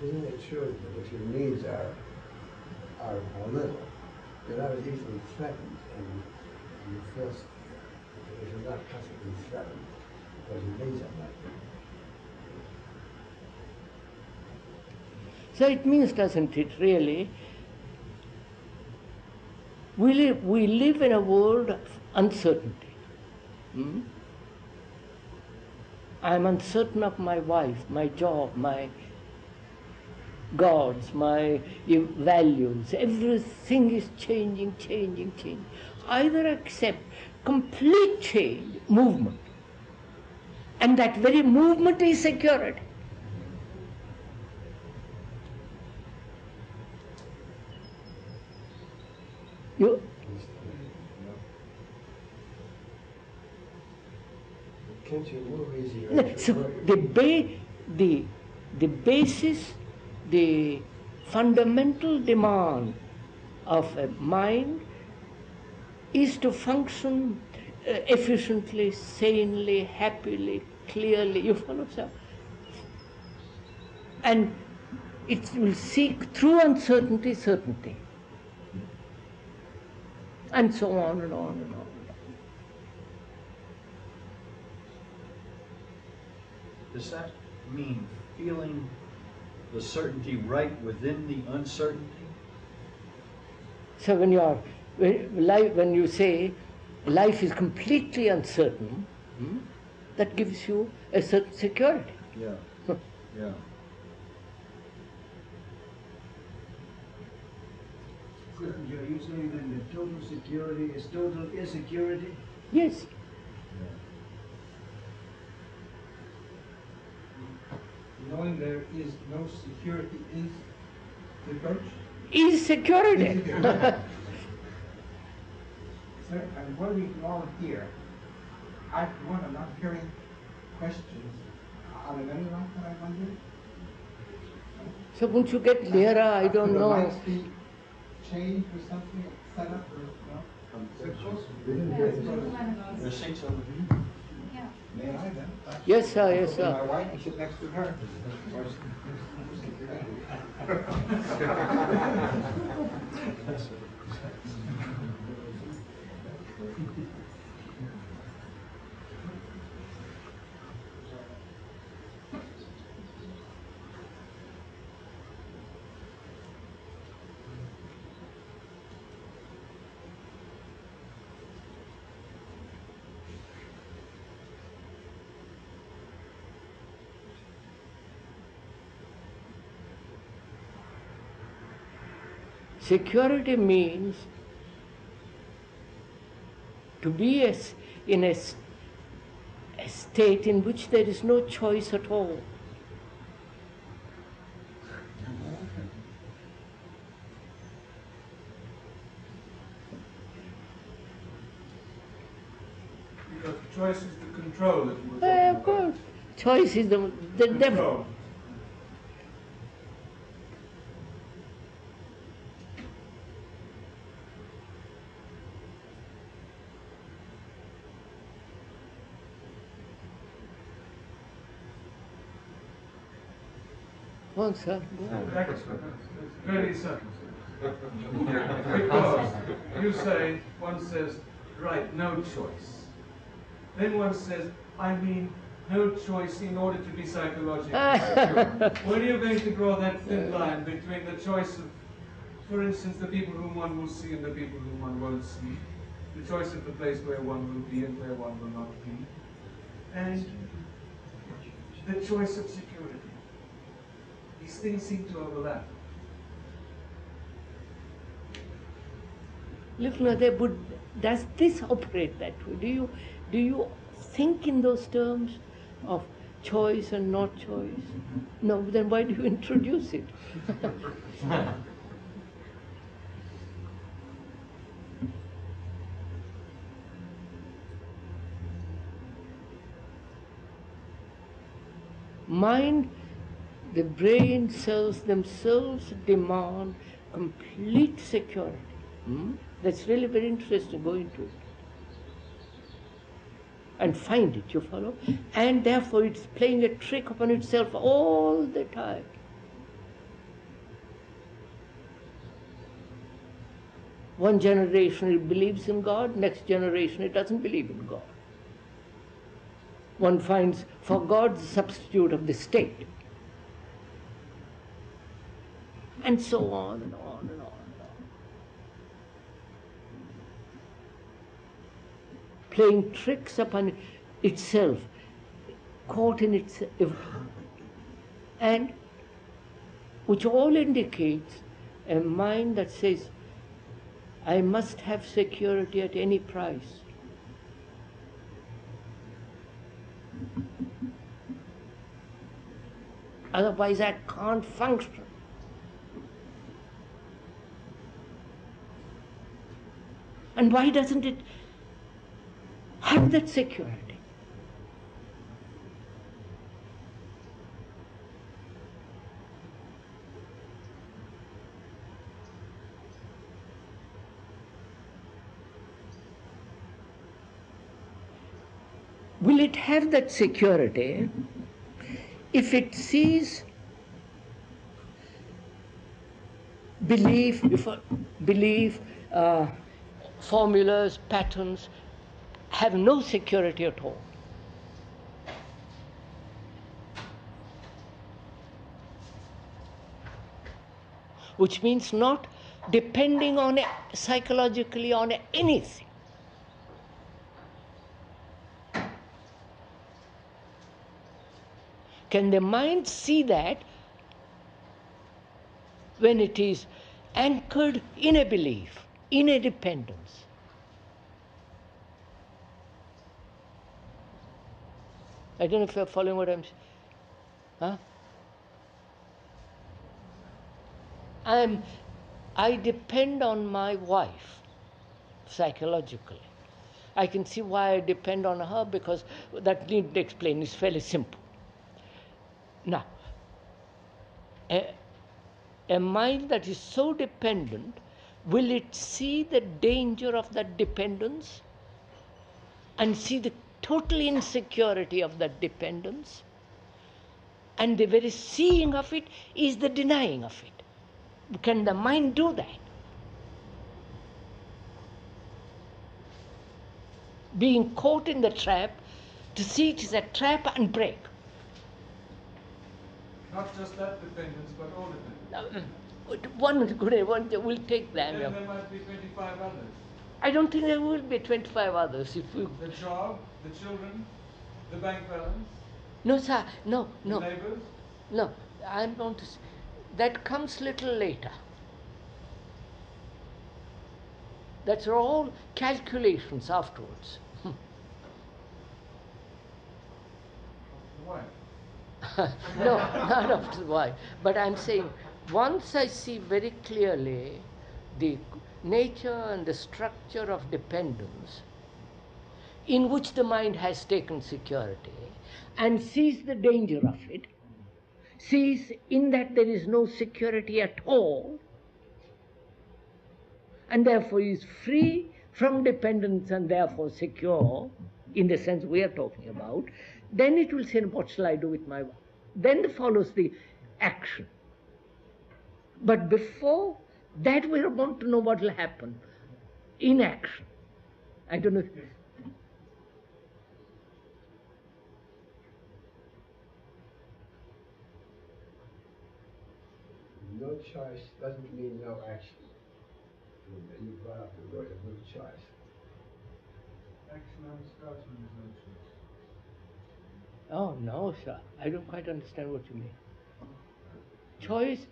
Isn't it true that if your needs are little, you're not as easily threatened and you feel if you're not constantly threatened, because you raise up like that. So it means, doesn't it, really, we live in a world of uncertainty. I'm uncertain of my wife, my job, my gods, my values. Everything is changing. Either accept complete change, movement, and that very movement is security. Can't you move easier? No, so the basis, the fundamental demand of a mind is to function efficiently, sanely, happily, clearly. You follow, sir? And it will seek through uncertainty, certainty. And so on and on and on. Does that mean feeling the certainty right within the uncertainty? So when you say life is completely uncertain, that gives you a certain security. Yeah. Yeah. Are you saying then that total security is total insecurity? Yes. Knowing there is no security is the approach? Is security. Sir, and what we all hear, I wonder, not hearing questions. Are there many like that, I wonder? So once you get nearer, I don't know. Could the lights be changed or something, set up or no? There's seats over here. May I then? Yes, sir, yes, sir. My wife, I sit next to her. Security means to be in a state in which there is no choice at all. Because choice is the control that you were talking Of course, choice is the devil. Well, sir, Very simple. Because you say, one says, right, no choice. Then one says, I mean no choice in order to be psychologically secure. Where are you going to draw that thin line between the choice of, for instance, the people whom one will see and the people whom one won't see, the choice of the place where one will be and where one will not be, and the choice of security? These things seem to overlap. Look, no, does this operate that way? Do you think in those terms of choice and not choice? No, then why do you introduce it? Mind, the brain cells themselves demand complete security. That's really very interesting. Go into it and find it, you follow? And therefore it's playing a trick upon itself all the time. One generation it believes in God, next generation it doesn't believe in God. One finds for God the substitute of the state. And so on and on and on and on. Playing tricks upon itself, caught in itself, and which all indicates a mind that says, I must have security at any price. Otherwise I can't function. And why doesn't it have that security? Will it have that security if it sees belief, formulas, patterns have no security at all? Which means not depending on psychologically on anything. Can the mind see that when it is anchored in a belief, in a dependence? I don't know if you're following what I'm saying. Huh? I depend on my wife psychologically. I can see why I depend on her, because that needn't explain, it's fairly simple. Now, a mind that is so dependent, will it see the danger of that dependence and see the total insecurity of that dependence? And the very seeing of it is the denying of it. Can the mind do that? Being caught in the trap, to see it is a trap and break. Not just that dependence, but all dependence. One will take them. Then there might be 25 others. I don't think there will be 25 others. If we... The job, the children, the bank balance. No, sir. No. The neighbors. No, I'm going to say that comes little later. That's all calculations afterwards. Why? No, not of the wife. But I'm saying, once I see very clearly the nature and the structure of dependence in which the mind has taken security and sees the danger of it, sees in that there is no security at all, and therefore is free from dependence and therefore secure, in the sense we are talking about, then it will say, what shall I do with my wife? Then follows the action. But before that, we want to know what will happen in action. I don't know. No choice doesn't mean no action. You brought up the word of no choice. Action only starts when there's no choice. Oh, no, sir. I don't quite understand what you mean. Choice,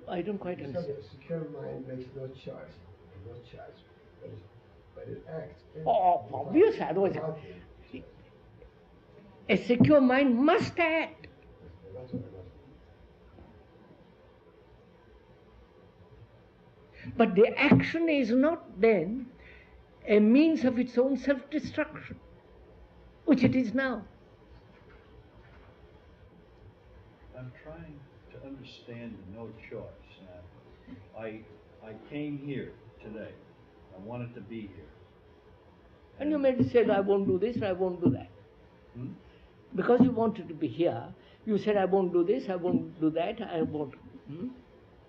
I don't quite understand. A secure mind makes no choice. No choice. But it acts. Oh, obvious. Otherwise, a secure mind must act. But the action is not then a means of its own self-destruction, which it is now. I'm trying to understand the no choice. Now, I came here today. I wanted to be here. And you may say, I won't do this, I won't do that. Because you wanted to be here, you said, I won't do this, I won't do that, I won't.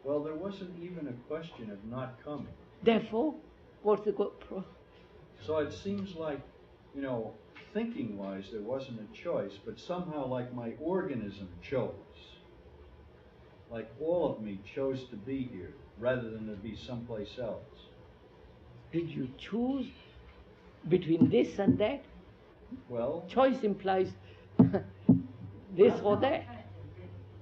Well, there wasn't even a question of not coming. Therefore? What's the So it seems like, you know, thinking-wise, there wasn't a choice, but somehow, like, my organism chose. Like, all of me chose to be here, rather than to be someplace else. Did you choose between this and that? Well, choice implies this or that.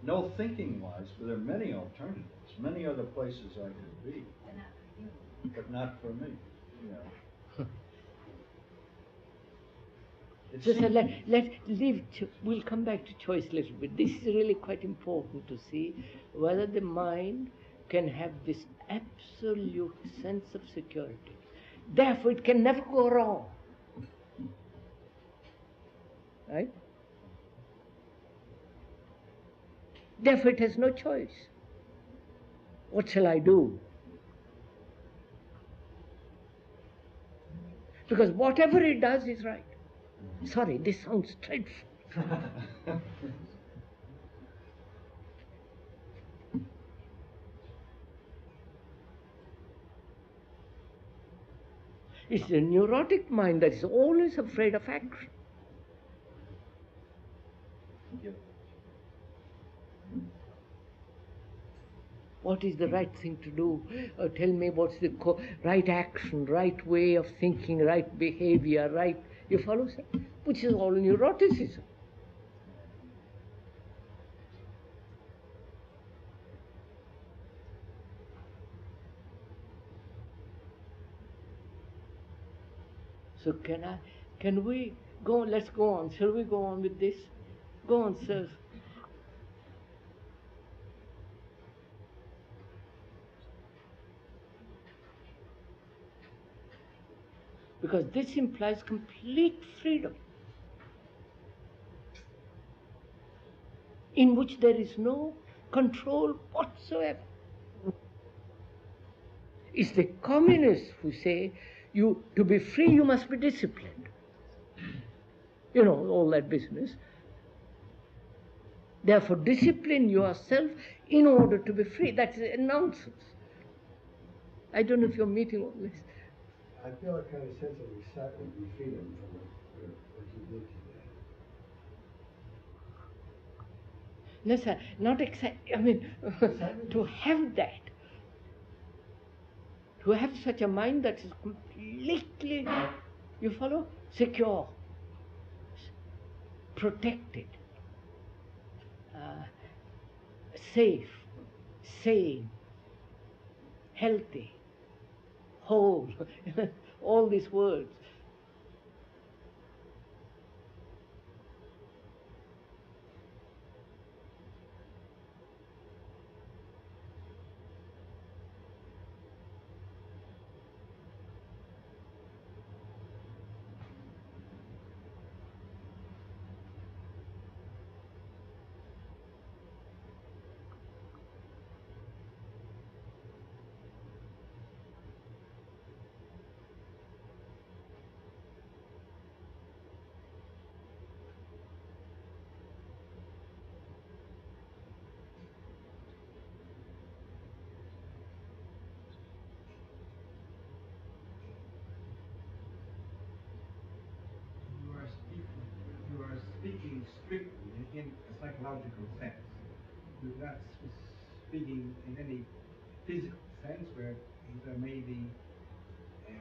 No thinking-wise, but there are many alternatives, many other places I could be. But not for me, you know. So we'll come back to choice a little bit. This is really quite important to see whether the mind can have this absolute sense of security. Therefore, it can never go wrong. Right? Therefore, it has no choice. What shall I do? Because whatever it does is right. Sorry, this sounds dreadful. It's the neurotic mind that is always afraid of action. What is the right thing to do? Tell me what's the right action, right way of thinking, right behavior, right... You follow, sir? Which is all neuroticism. So can we go, let's go on. Shall we go on with this? Go on, sir. Because this implies complete freedom, in which there is no control whatsoever. It's the communists who say, to be free you must be disciplined. You know, all that business. Therefore, discipline yourself in order to be free. That's nonsense. I don't know if you're meeting all this. I feel a kind of sense of excitement and freedom from what you did today. No, sir, not excited. I mean, to have that, to have such a mind that is completely, you follow, secure, protected, safe, sane, healthy, whole, all these words. You are speaking strictly in a psychological sense. You're not speaking in any physical sense where there may be a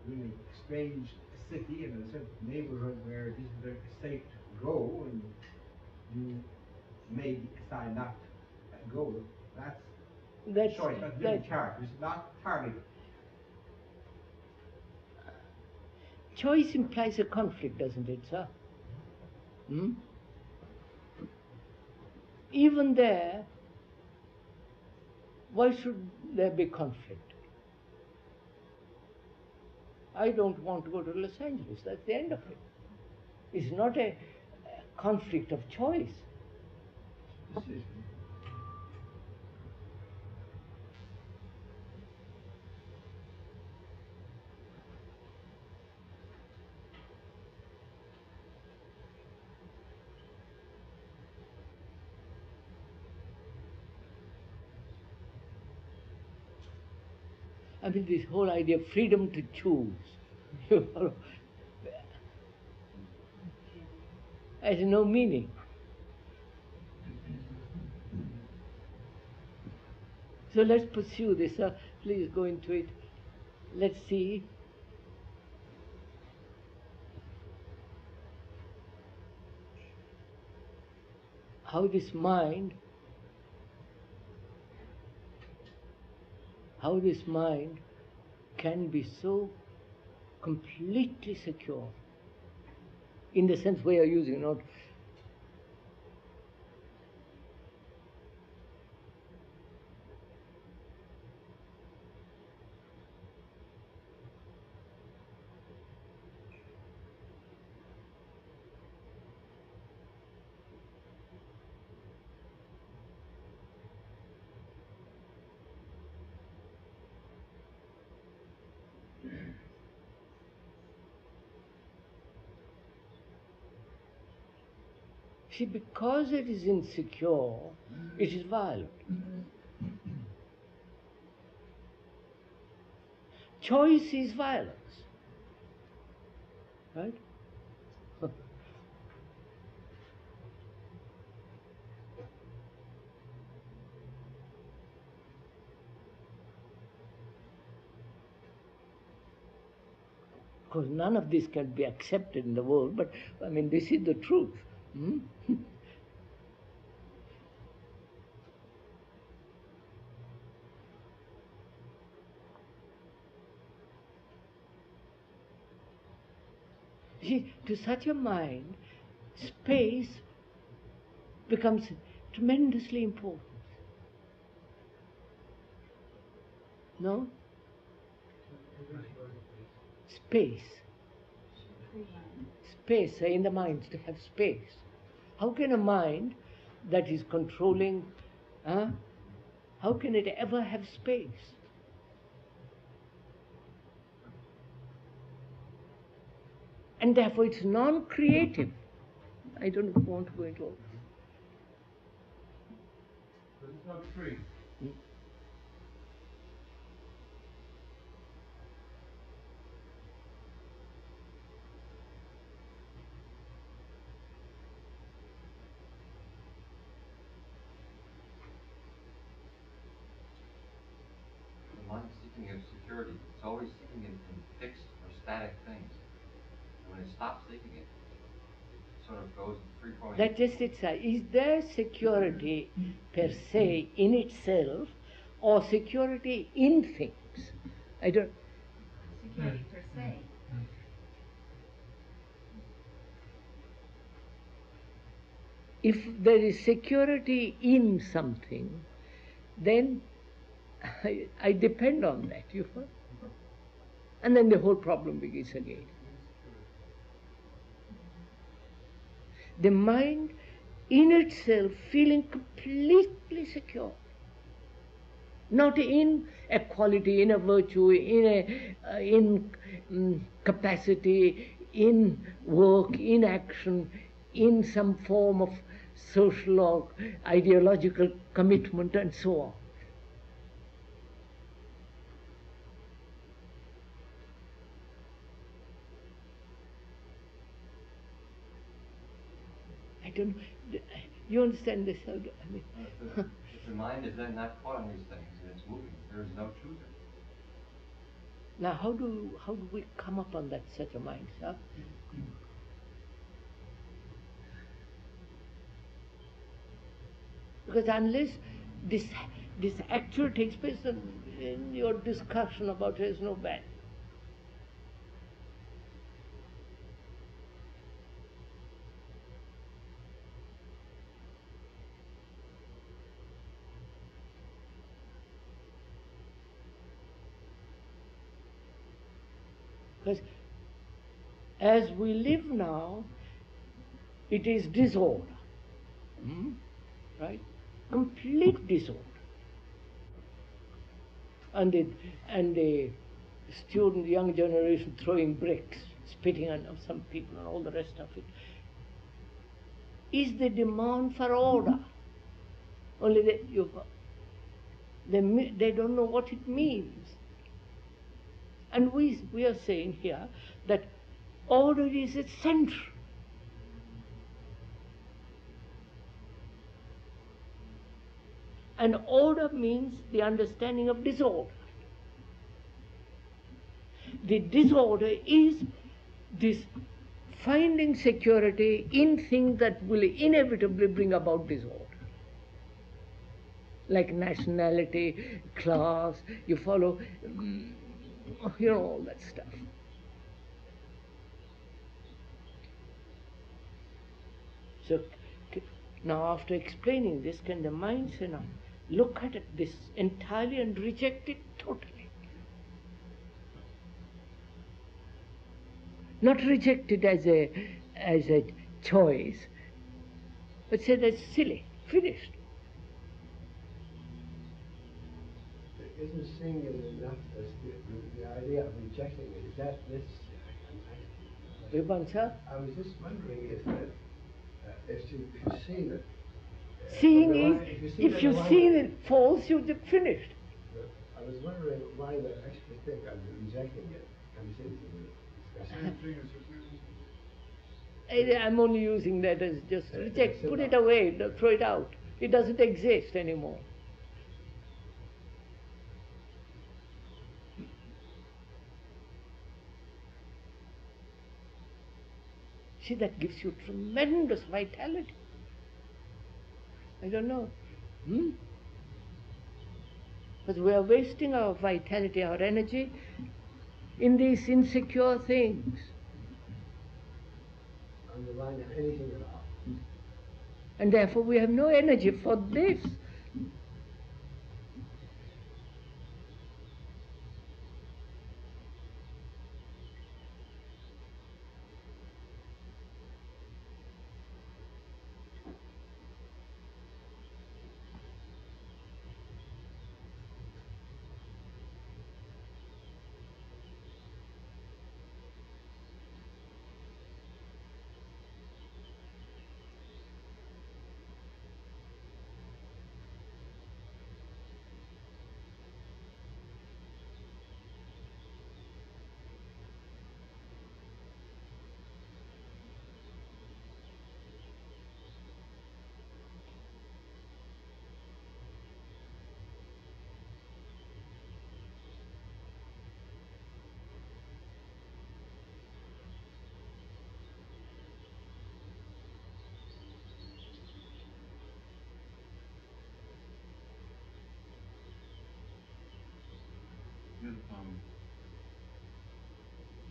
really strange city in a certain neighborhood where it isn't very safe to go and you may decide not to go. That's choice, that's different character. It's not targeted. Choice implies a conflict, doesn't it, sir? Even there, why should there be conflict? I don't want to go to Los Angeles, that's the end of it. It's not a conflict of choice. Decision. I mean, this whole idea of freedom to choose, you know, has no meaning. So let's pursue this. Please go into it. Let's see. How this mind can be so completely secure, in the sense we are using, not see, because it is insecure, it is violent. Choice is violence, right? Of course, none of this can be accepted in the world, but I mean, this is the truth. See, to such a mind, space becomes tremendously important. No? Space. Space in the mind, to have space. How can a mind that is controlling, how can it ever have space? And therefore it's non-creative. I don't want to go into all this. But it's not free. The mind seeking of security, it's always seeking in fixed or static things. And when it stops seeking it, it sort of goes free flowing. That's just it, sir. Is there security per se in itself, or security in things? I don't. Security per se. If there is security in something, then I depend on that, you know? And then the whole problem begins again. The mind in itself feeling completely secure, not in a quality, in a virtue, in capacity, in work, in action, in some form of social or ideological commitment, and so on. I don't know. You understand this? I mean, if the mind is then not caught on these things and it's moving, there is no choosing. Now, how do we come upon that such a mind, sir? Because unless this actually takes place, in your discussion about it is no bad. Because as we live now, it is disorder, right? Complete disorder. And the student, young generation throwing bricks, spitting on some people and all the rest of it, is the demand for order. Only they don't know what it means. And we are saying here that order is its center. And order means the understanding of disorder. The disorder is this finding security in things that will inevitably bring about disorder. Like nationality, class, you follow, all that stuff. So now after explaining this, can the mind say now, look at this entirely and reject it totally? Not reject it as a choice, but say that's silly, finished. Isn't seeing it enough as the idea of rejecting it? Is that necessary? I was just wondering if that, if you see that. Seeing is, if you see it false, you're finished. I was wondering why the extra thing of rejecting it comes into the discussion. I'm only using that as just reject, put it away, throw it out. It doesn't exist anymore. See, that gives you tremendous vitality. I don't know. But we are wasting our vitality, our energy in these insecure things. On the line of anything at all. And therefore we have no energy for this.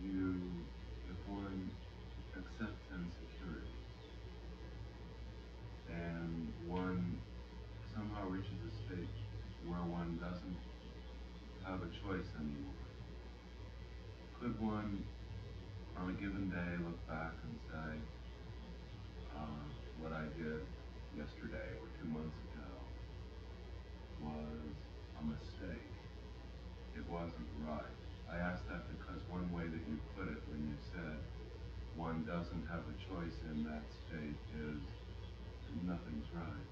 If one accepts insecurity and one somehow reaches a state where one doesn't have a choice anymore, could one on a given day look back and say, what I did yesterday or 2 months ago was a mistake? It wasn't right. I asked that because one way that you put it when you said one doesn't have a choice in that state is nothing's right.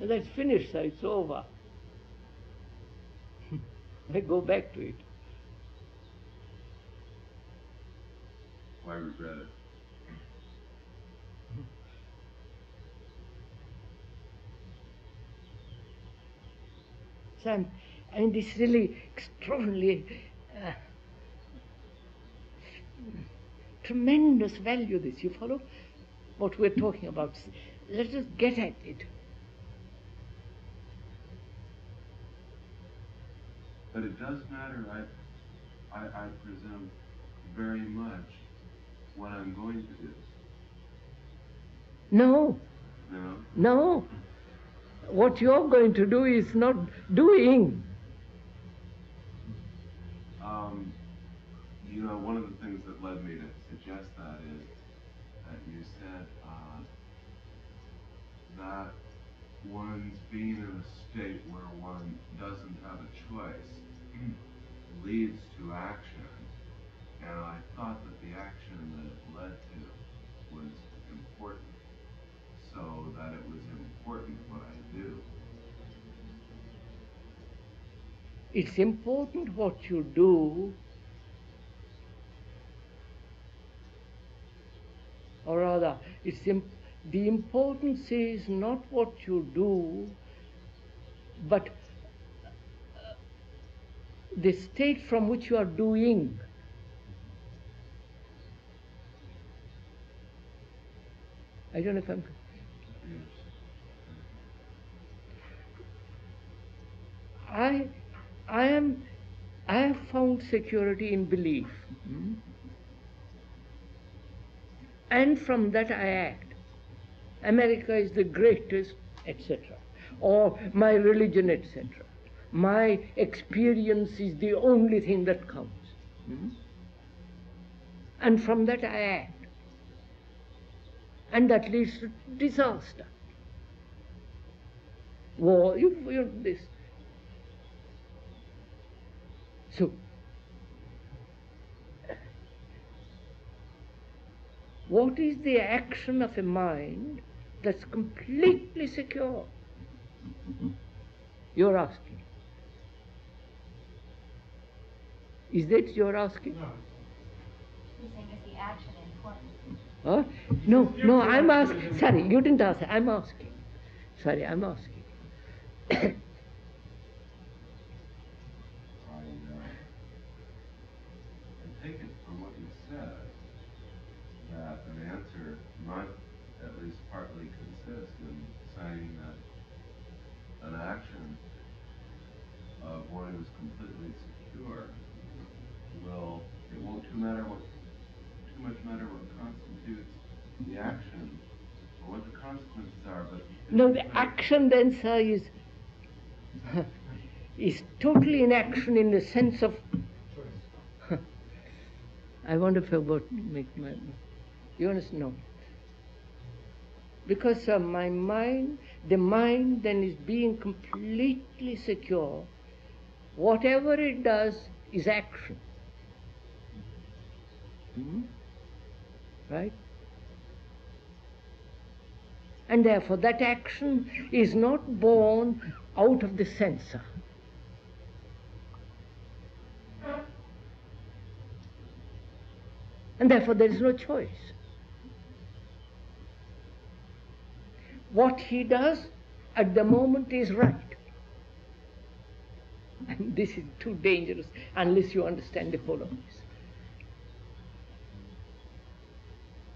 That's finished, so it's over. I go back to it. Why regret it? So this really extraordinarily tremendous value, this. You follow what we're talking about? Let us get at it. But it does matter, I presume, very much what I'm going to do. No. No? No. What you're going to do is not doing. One of the things that led me to suggest that is that you said that one's being in a state where one doesn't have a choice leads to action. And I thought that the action that it led to was important, so that it was important what I do. It's important what you do, or rather, the importance is not what you do, but the state from which you are doing. I don't know if I'm... I have found security in belief. And from that I act. America is the greatest, etc. Or my religion, etc. My experience is the only thing that counts. And from that I act. And that leads to disaster. War, this. So, what is the action of a mind that's completely secure? You're asking. Is that you're asking? No. He's saying, is the action important? Huh? No, I'm asking. Sorry, you didn't ask. I'm asking. Sorry, I'm asking. I take it from what you said that an answer might at least partly consist in saying that an action of one who's completely secure it won't too much matter what constitutes the action or what the consequences are, but no, the action then, sir, is totally in action in the sense of I wonder if I would make my... You understand? No. Because the mind then is being completely secure. Whatever it does is action. Right? And therefore that action is not born out of the sensor. And therefore there is no choice. What he does at the moment is right. And this is too dangerous unless you understand the whole of this.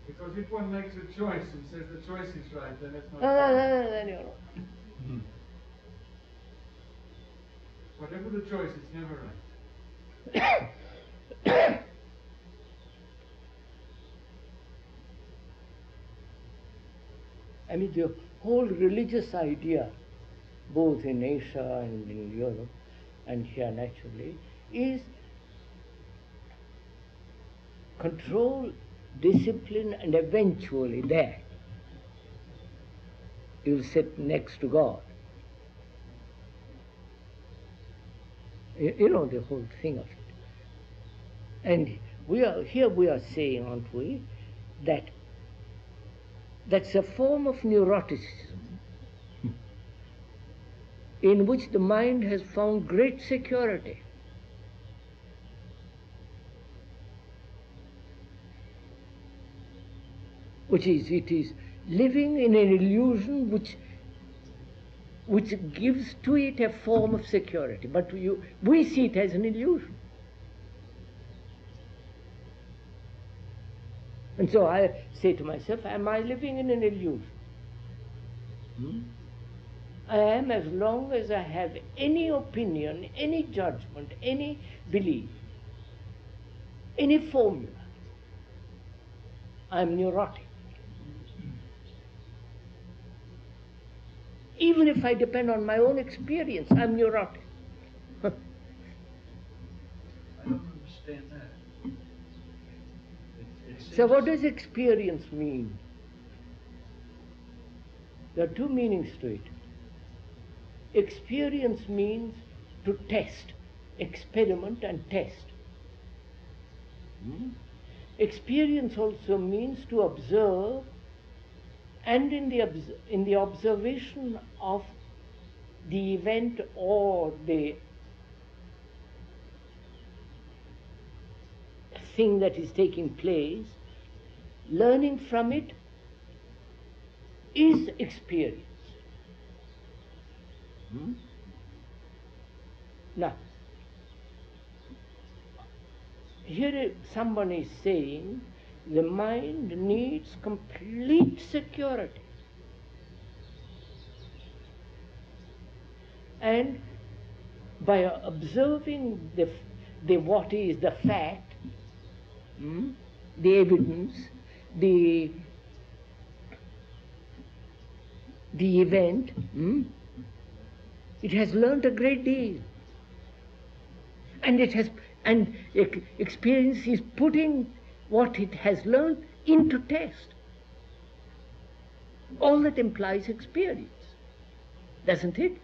Because if one makes a choice and says the choice is right, then it's not then you're wrong. Whatever the choice, it's never right. I mean, the whole religious idea, both in Asia and in Europe, and here naturally, is control, discipline, and eventually there you'll sit next to God. You know the whole thing of it. And we are saying, aren't we, that that's a form of neuroticism in which the mind has found great security. It is living in an illusion which gives to it a form of security, but we see it as an illusion. And so I say to myself, am I living in an illusion? I am, as long as I have any opinion, any judgment, any belief, any formula. I'm neurotic. Even if I depend on my own experience, I'm neurotic. I don't understand that. So what does experience mean? There are two meanings to it. Experience means to test, experiment and test. Experience also means to observe, and in the observation of the event or the thing that is taking place, learning from it is experience. Now, here someone is saying the mind needs complete security. And by observing the what is the fact, the evidence, the event, it has learnt a great deal. And experience is putting what it has learnt into test. All that implies experience, doesn't it?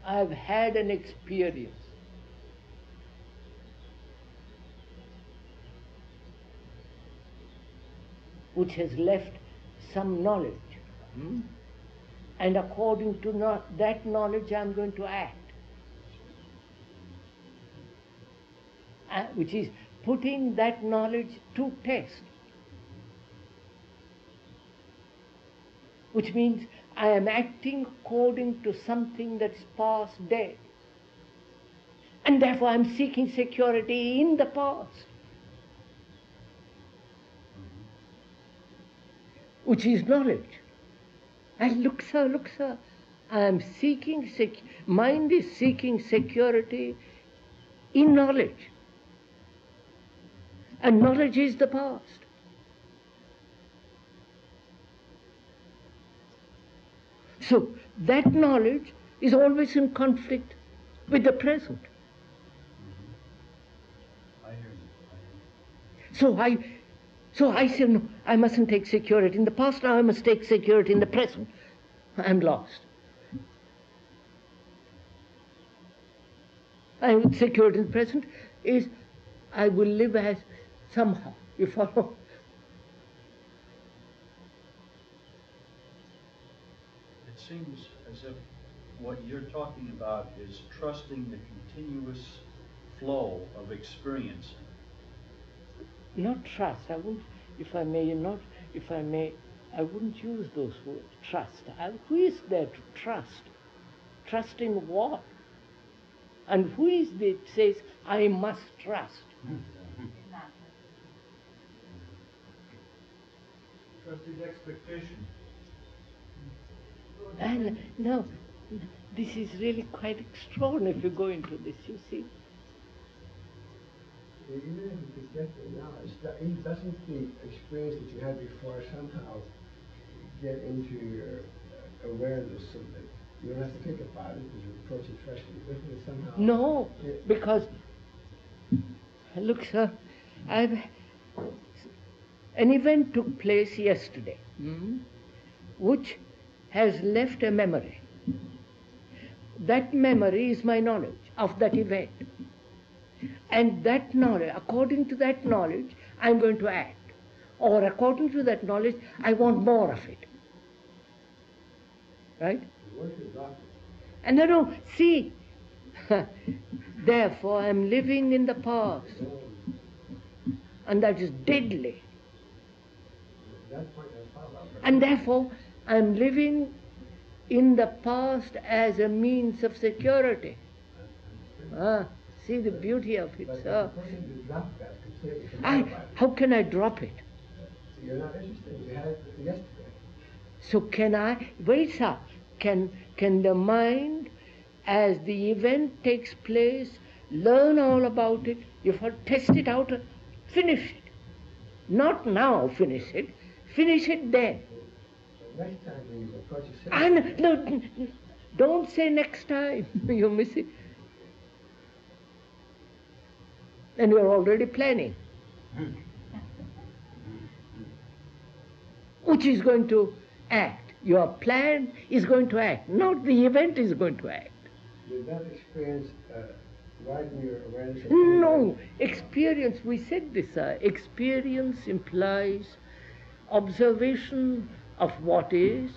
I've had an experience. Which has left some knowledge. And according to that knowledge, I'm going to act. Which is putting that knowledge to test. Which means I am acting according to something that's past dead. And therefore I'm seeking security in the past. Which is knowledge. And look, sir, I am seeking, mind is seeking security in knowledge. And knowledge is the past. So that knowledge is always in conflict with the present. I hear you. So I say, no, I mustn't take security in the past, now I must take security in the present. I'm lost. Security in the present is I will live as somehow, you follow? It seems as if what you're talking about is trusting the continuous flow of experience. Not trust. I wouldn't, I wouldn't use those words. Trust. Who is there to trust? Trust in what? And who is there that says, I must trust? Trust is expectation. And no, this is really quite extraordinary if you go into this, you see. Even if you could get the knowledge, doesn't the experience that you had before somehow get into your awareness so that you don't have to think about it because you approach it freshly? Doesn't it somehow? No, because, look, sir, an event took place yesterday, which has left a memory. That memory is my knowledge of that event. And that knowledge, according to that knowledge, I'm going to act. Or according to that knowledge, I want more of it. Right? And I don't see. Therefore, I'm living in the past. And that is deadly. And therefore, I'm living in the past as a means of security. See the beauty of it, sir. How can I drop it? You're not interested. You had it yesterday. So can I? Wait, sir. Can the mind, as the event takes place, learn all about it? You've got to test it out, finish it. Not now finish it. Finish it then. Next time when you approach yourself. No, don't say next time. You miss it. And you're already planning. Which is going to act. Your plan is going to act, not the event is going to act. Did that experience widen your awareness? No, experience, we said this, experience implies observation of what is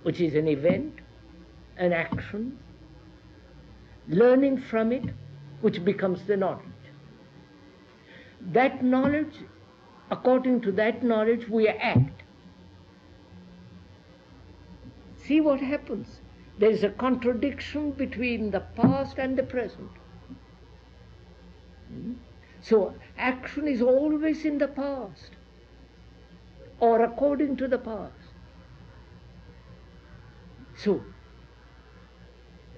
which is an event, an action, learning from it, which becomes the knowledge. That knowledge, according to that knowledge, we act. See what happens. There is a contradiction between the past and the present. So action is always in the past, or according to the past. So,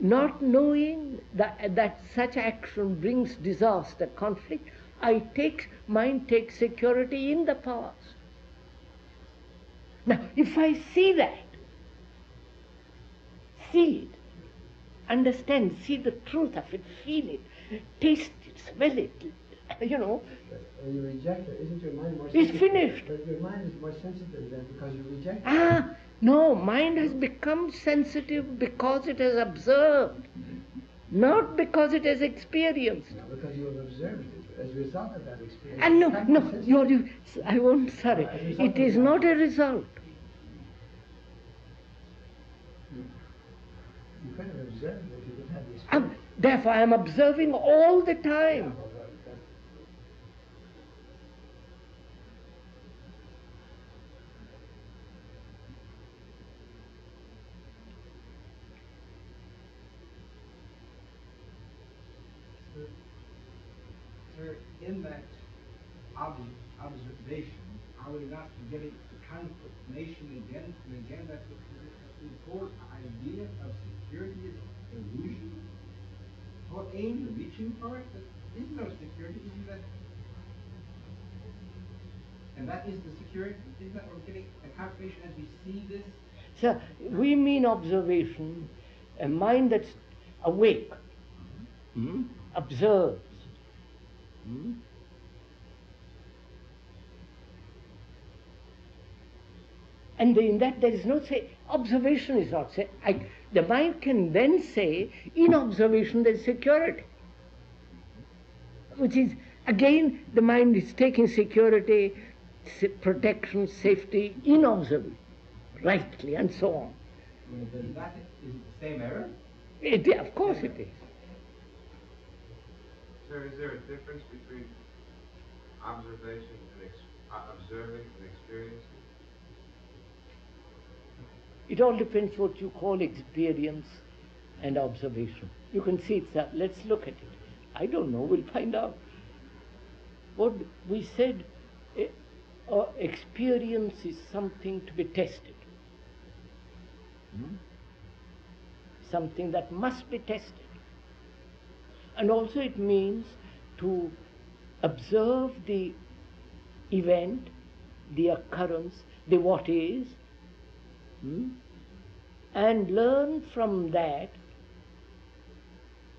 not knowing that such action brings disaster, conflict, mind takes security in the past. Now, if I see that, see it, understand, see the truth of it, feel it, taste it, smell it, you know. When you reject it, isn't your mind more It's sensitive? finished. But your mind is more sensitive then because you reject it. Ah, no, mind has become sensitive because it has observed, not because it has experienced. No, because you have observed it. As a result of that experience. And I won't, sorry, it is not a result. You could have observed it if you didn't have the experience. Therefore, I am observing all the time. Sir, in that observation, are we not getting the confirmation again and again that the whole idea of security is illusion? The whole aim of reaching for it, there is no security, isn't that? And that is the security, isn't that we're getting a confirmation as we see this? Sir, we mean observation, a mind that's awake, observes. And in that there is no say, observation is not say. The mind can then say, in observation there is security. Which is, again, the mind is taking security, protection, safety in observation, rightly, and so on. Is that is it the same error? Of course it is. Sir, is there a difference between observation and observing and experiencing? It all depends what you call experience and observation. You can see it, sir. Let's look at it. I don't know, we'll find out. What we said, experience is something to be tested. Something that must be tested. And also it means to observe the event, the occurrence, the what is, and learn from that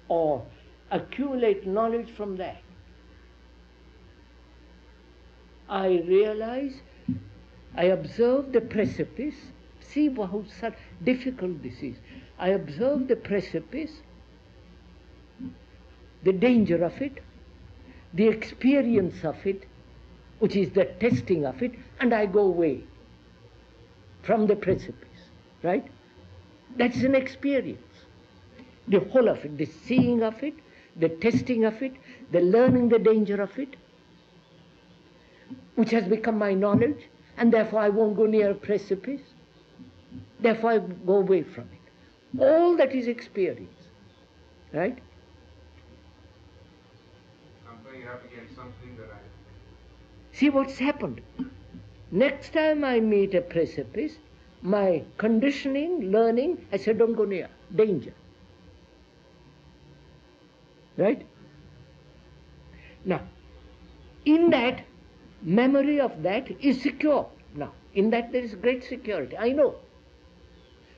or accumulate knowledge from that. I realize, I observe the precipice, see how difficult this is. I observe the precipice, the danger of it, the experience of it, which is the testing of it, and I go away from the precipice, right? That's an experience. The whole of it, the seeing of it, the testing of it, the learning the danger of it, which has become my knowledge, and therefore I won't go near a precipice. Therefore I go away from it. All that is experience, right? I'm putting up against something that I... See what's happened. Next time I meet a precipice, my conditioning, learning, I say don't go near, danger. Right? Now, in that, memory of that is secure. Now, in that there is great security. I know.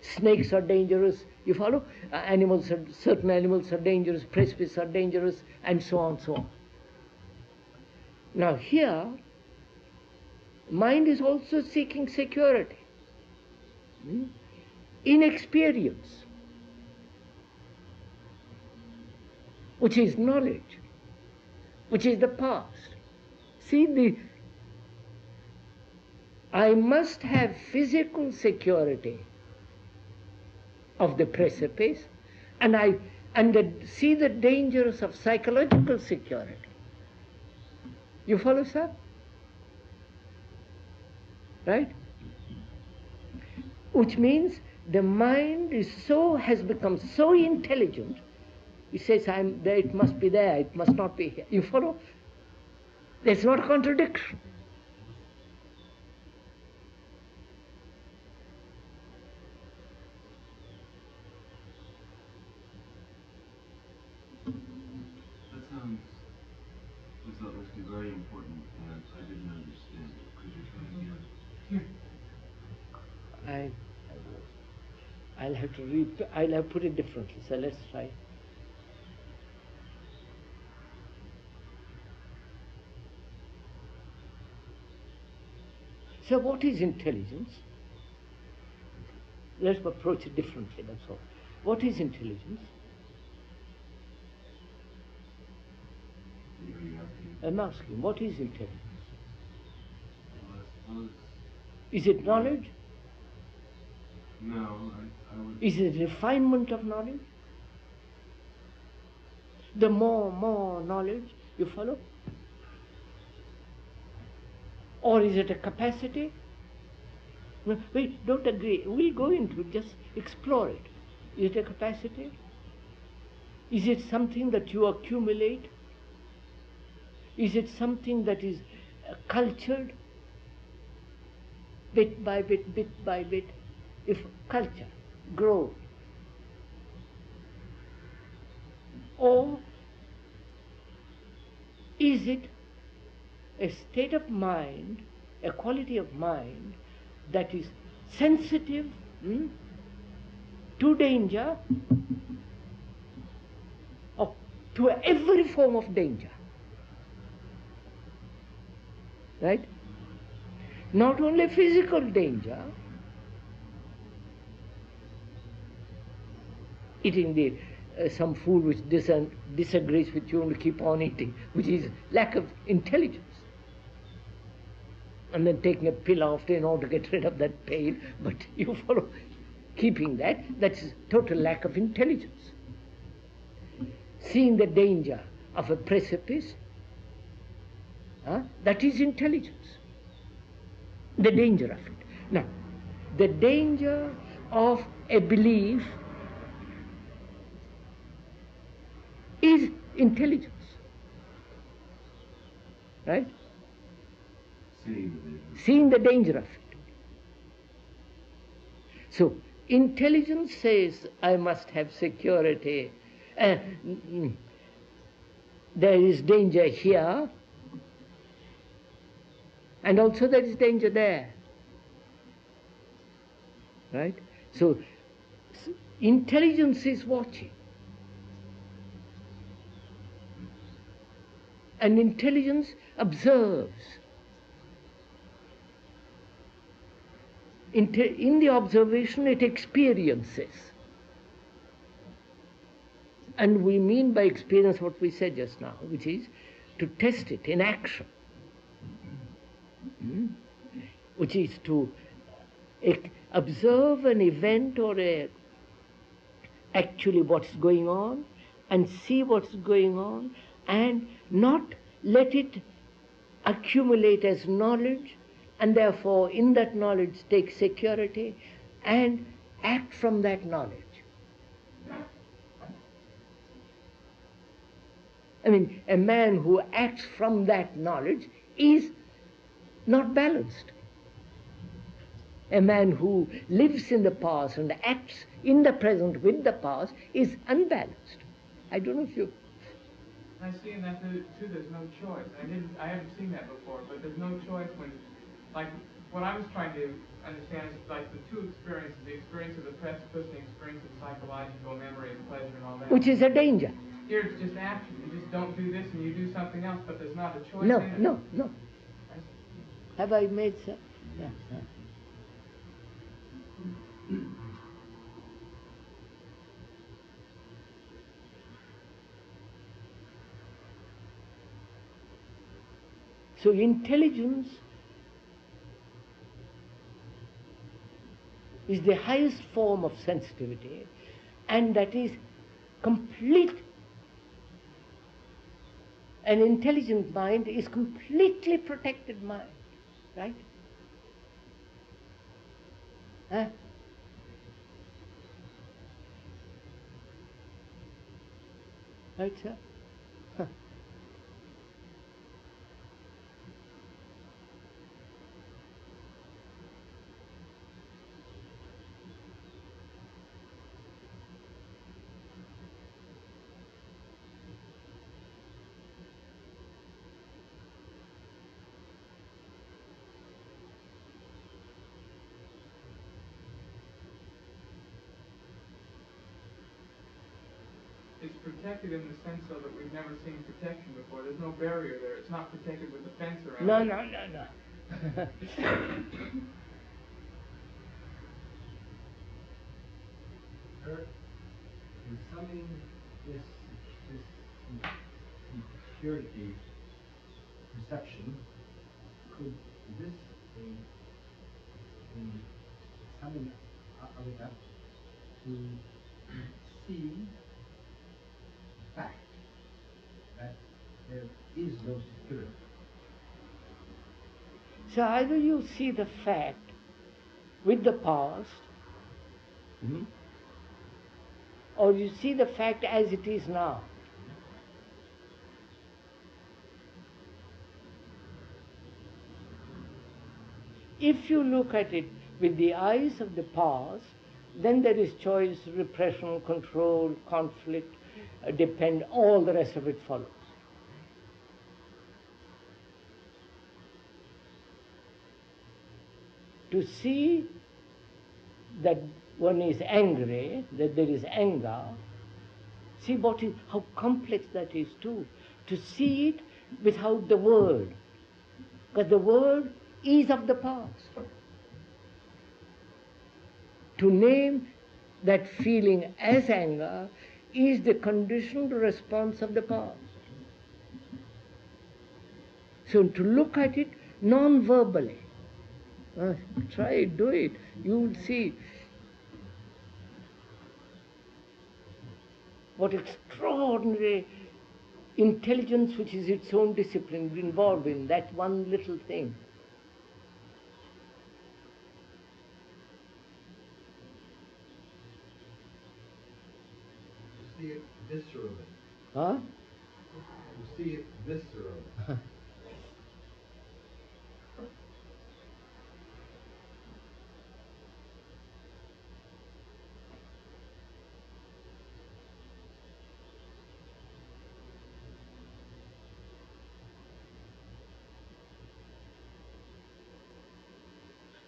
Snakes are dangerous, you follow? Certain animals are dangerous, precipices are dangerous, and so on, so on. Now here, mind is also seeking security. Inexperience, which is knowledge, which is the past. See, I must have physical security of the precipice, and see the dangers of psychological security. You follow, sir? Right? Which means the mind has become so intelligent, it says, I'm there, it must be there, it must not be here. You follow? There's not a contradiction. That sounds as though it must be very important, and I didn't understand it. Could you try again? I'll have to read, I'll have put it differently, so let's try. So what is intelligence? Let's approach it differently, that's all. What is intelligence? I'm asking, what is intelligence? Is it knowledge? No, I would... Is it refinement of knowledge? The more knowledge, you follow? Or is it a capacity? No, wait, don't agree. We'll go into it, just explore it. Is it a capacity? Is it something that you accumulate? Is it something that is cultured? Bit by bit, bit by bit. If culture grows. Or is it a state of mind, a quality of mind that is sensitive to danger, or to every form of danger? Right? Not only physical danger, eating some food which disagrees with you and you keep on eating, which is lack of intelligence. And then taking a pill after in order to get rid of that pain, but you follow, keeping that's total lack of intelligence. Seeing the danger of a precipice, that is intelligence. The danger of it. Now, the danger of a belief is intelligence. Right? Seeing the danger of it. So, intelligence says, I must have security. There is danger here, and also there is danger there. Right? So, intelligence is watching. And intelligence observes. In the observation, it experiences. And we mean by experience what we said just now, which is to test it in action. Which is to observe an event or actually what's going on, and see what's going on, and not let it accumulate as knowledge, and therefore in that knowledge take security and act from that knowledge. I mean, a man who acts from that knowledge is not balanced. A man who lives in the past and acts in the present with the past is unbalanced. I don't know if you... I see in that too, there's no choice. I haven't seen that before, but there's no choice when, like, what I was trying to understand is like the two experiences, the experience of the precipice and the experience of psychological memory and pleasure and all that. Which is a danger. Here it's just action. You just don't do this and you do something else, but there's not a choice No, in it. no. Have I made sense? Yeah. So intelligence is the highest form of sensitivity, and that is complete. An intelligent mind is completely protected mind, right? Huh? Right, sir? Huh. It's protected in the sense though that we've never seen protection before. There's no barrier there. It's not protected with a fence around No, it. no, no, no. In summing this security perception, could this in summing of it up to see the fact that there is no security? So either you see the fact with the past, or you see the fact as it is now. If you look at it with the eyes of the past, then there is choice, repression, control, conflict, depend, all the rest of it follows. To see that one is angry, that there is anger, see how complex that is too. To see it without the word, because the word is of the past. To name that feeling as anger is the conditioned response of the past. So to look at it non-verbally, try it, do it, you will see what extraordinary intelligence, which is its own discipline, involved in that one little thing. You see it viscerally. Huh? You see it viscerally.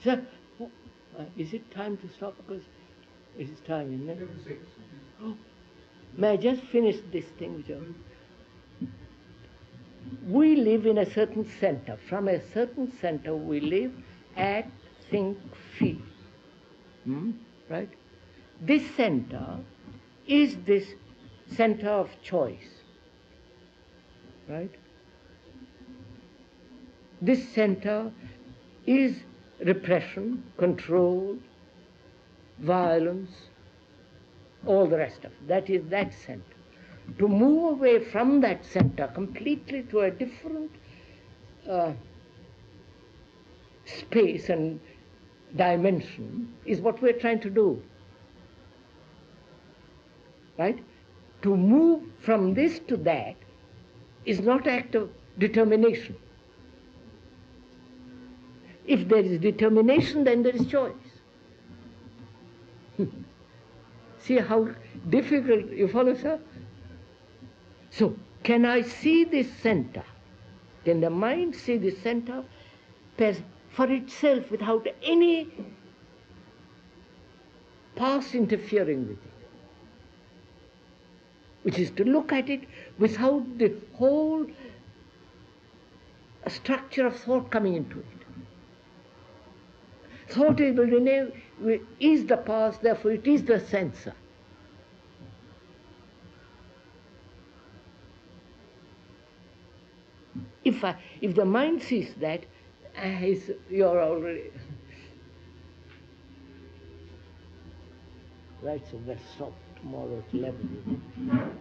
Sir, is it time to stop? Because it is time, isn't it? 6. Oh, may I just finish this thing, Joe? We live in a certain center. From a certain center we live, act, think, feel. Right? This center is this center of choice. Right? This center is repression, control, violence, all the rest of it. That is that center. To move away from that center completely to a different space and dimension is what we're trying to do. Right? To move from this to that is not an act of determination. If there is determination, then there is choice. See how difficult, you follow, sir? So, can I see this center? Can the mind see this center for itself without any past interfering with it? Which is to look at it without the whole structure of thought coming into it. Thought is the past, therefore it is the censor. If the mind sees that, you're already... Right, so let's stop tomorrow at 11.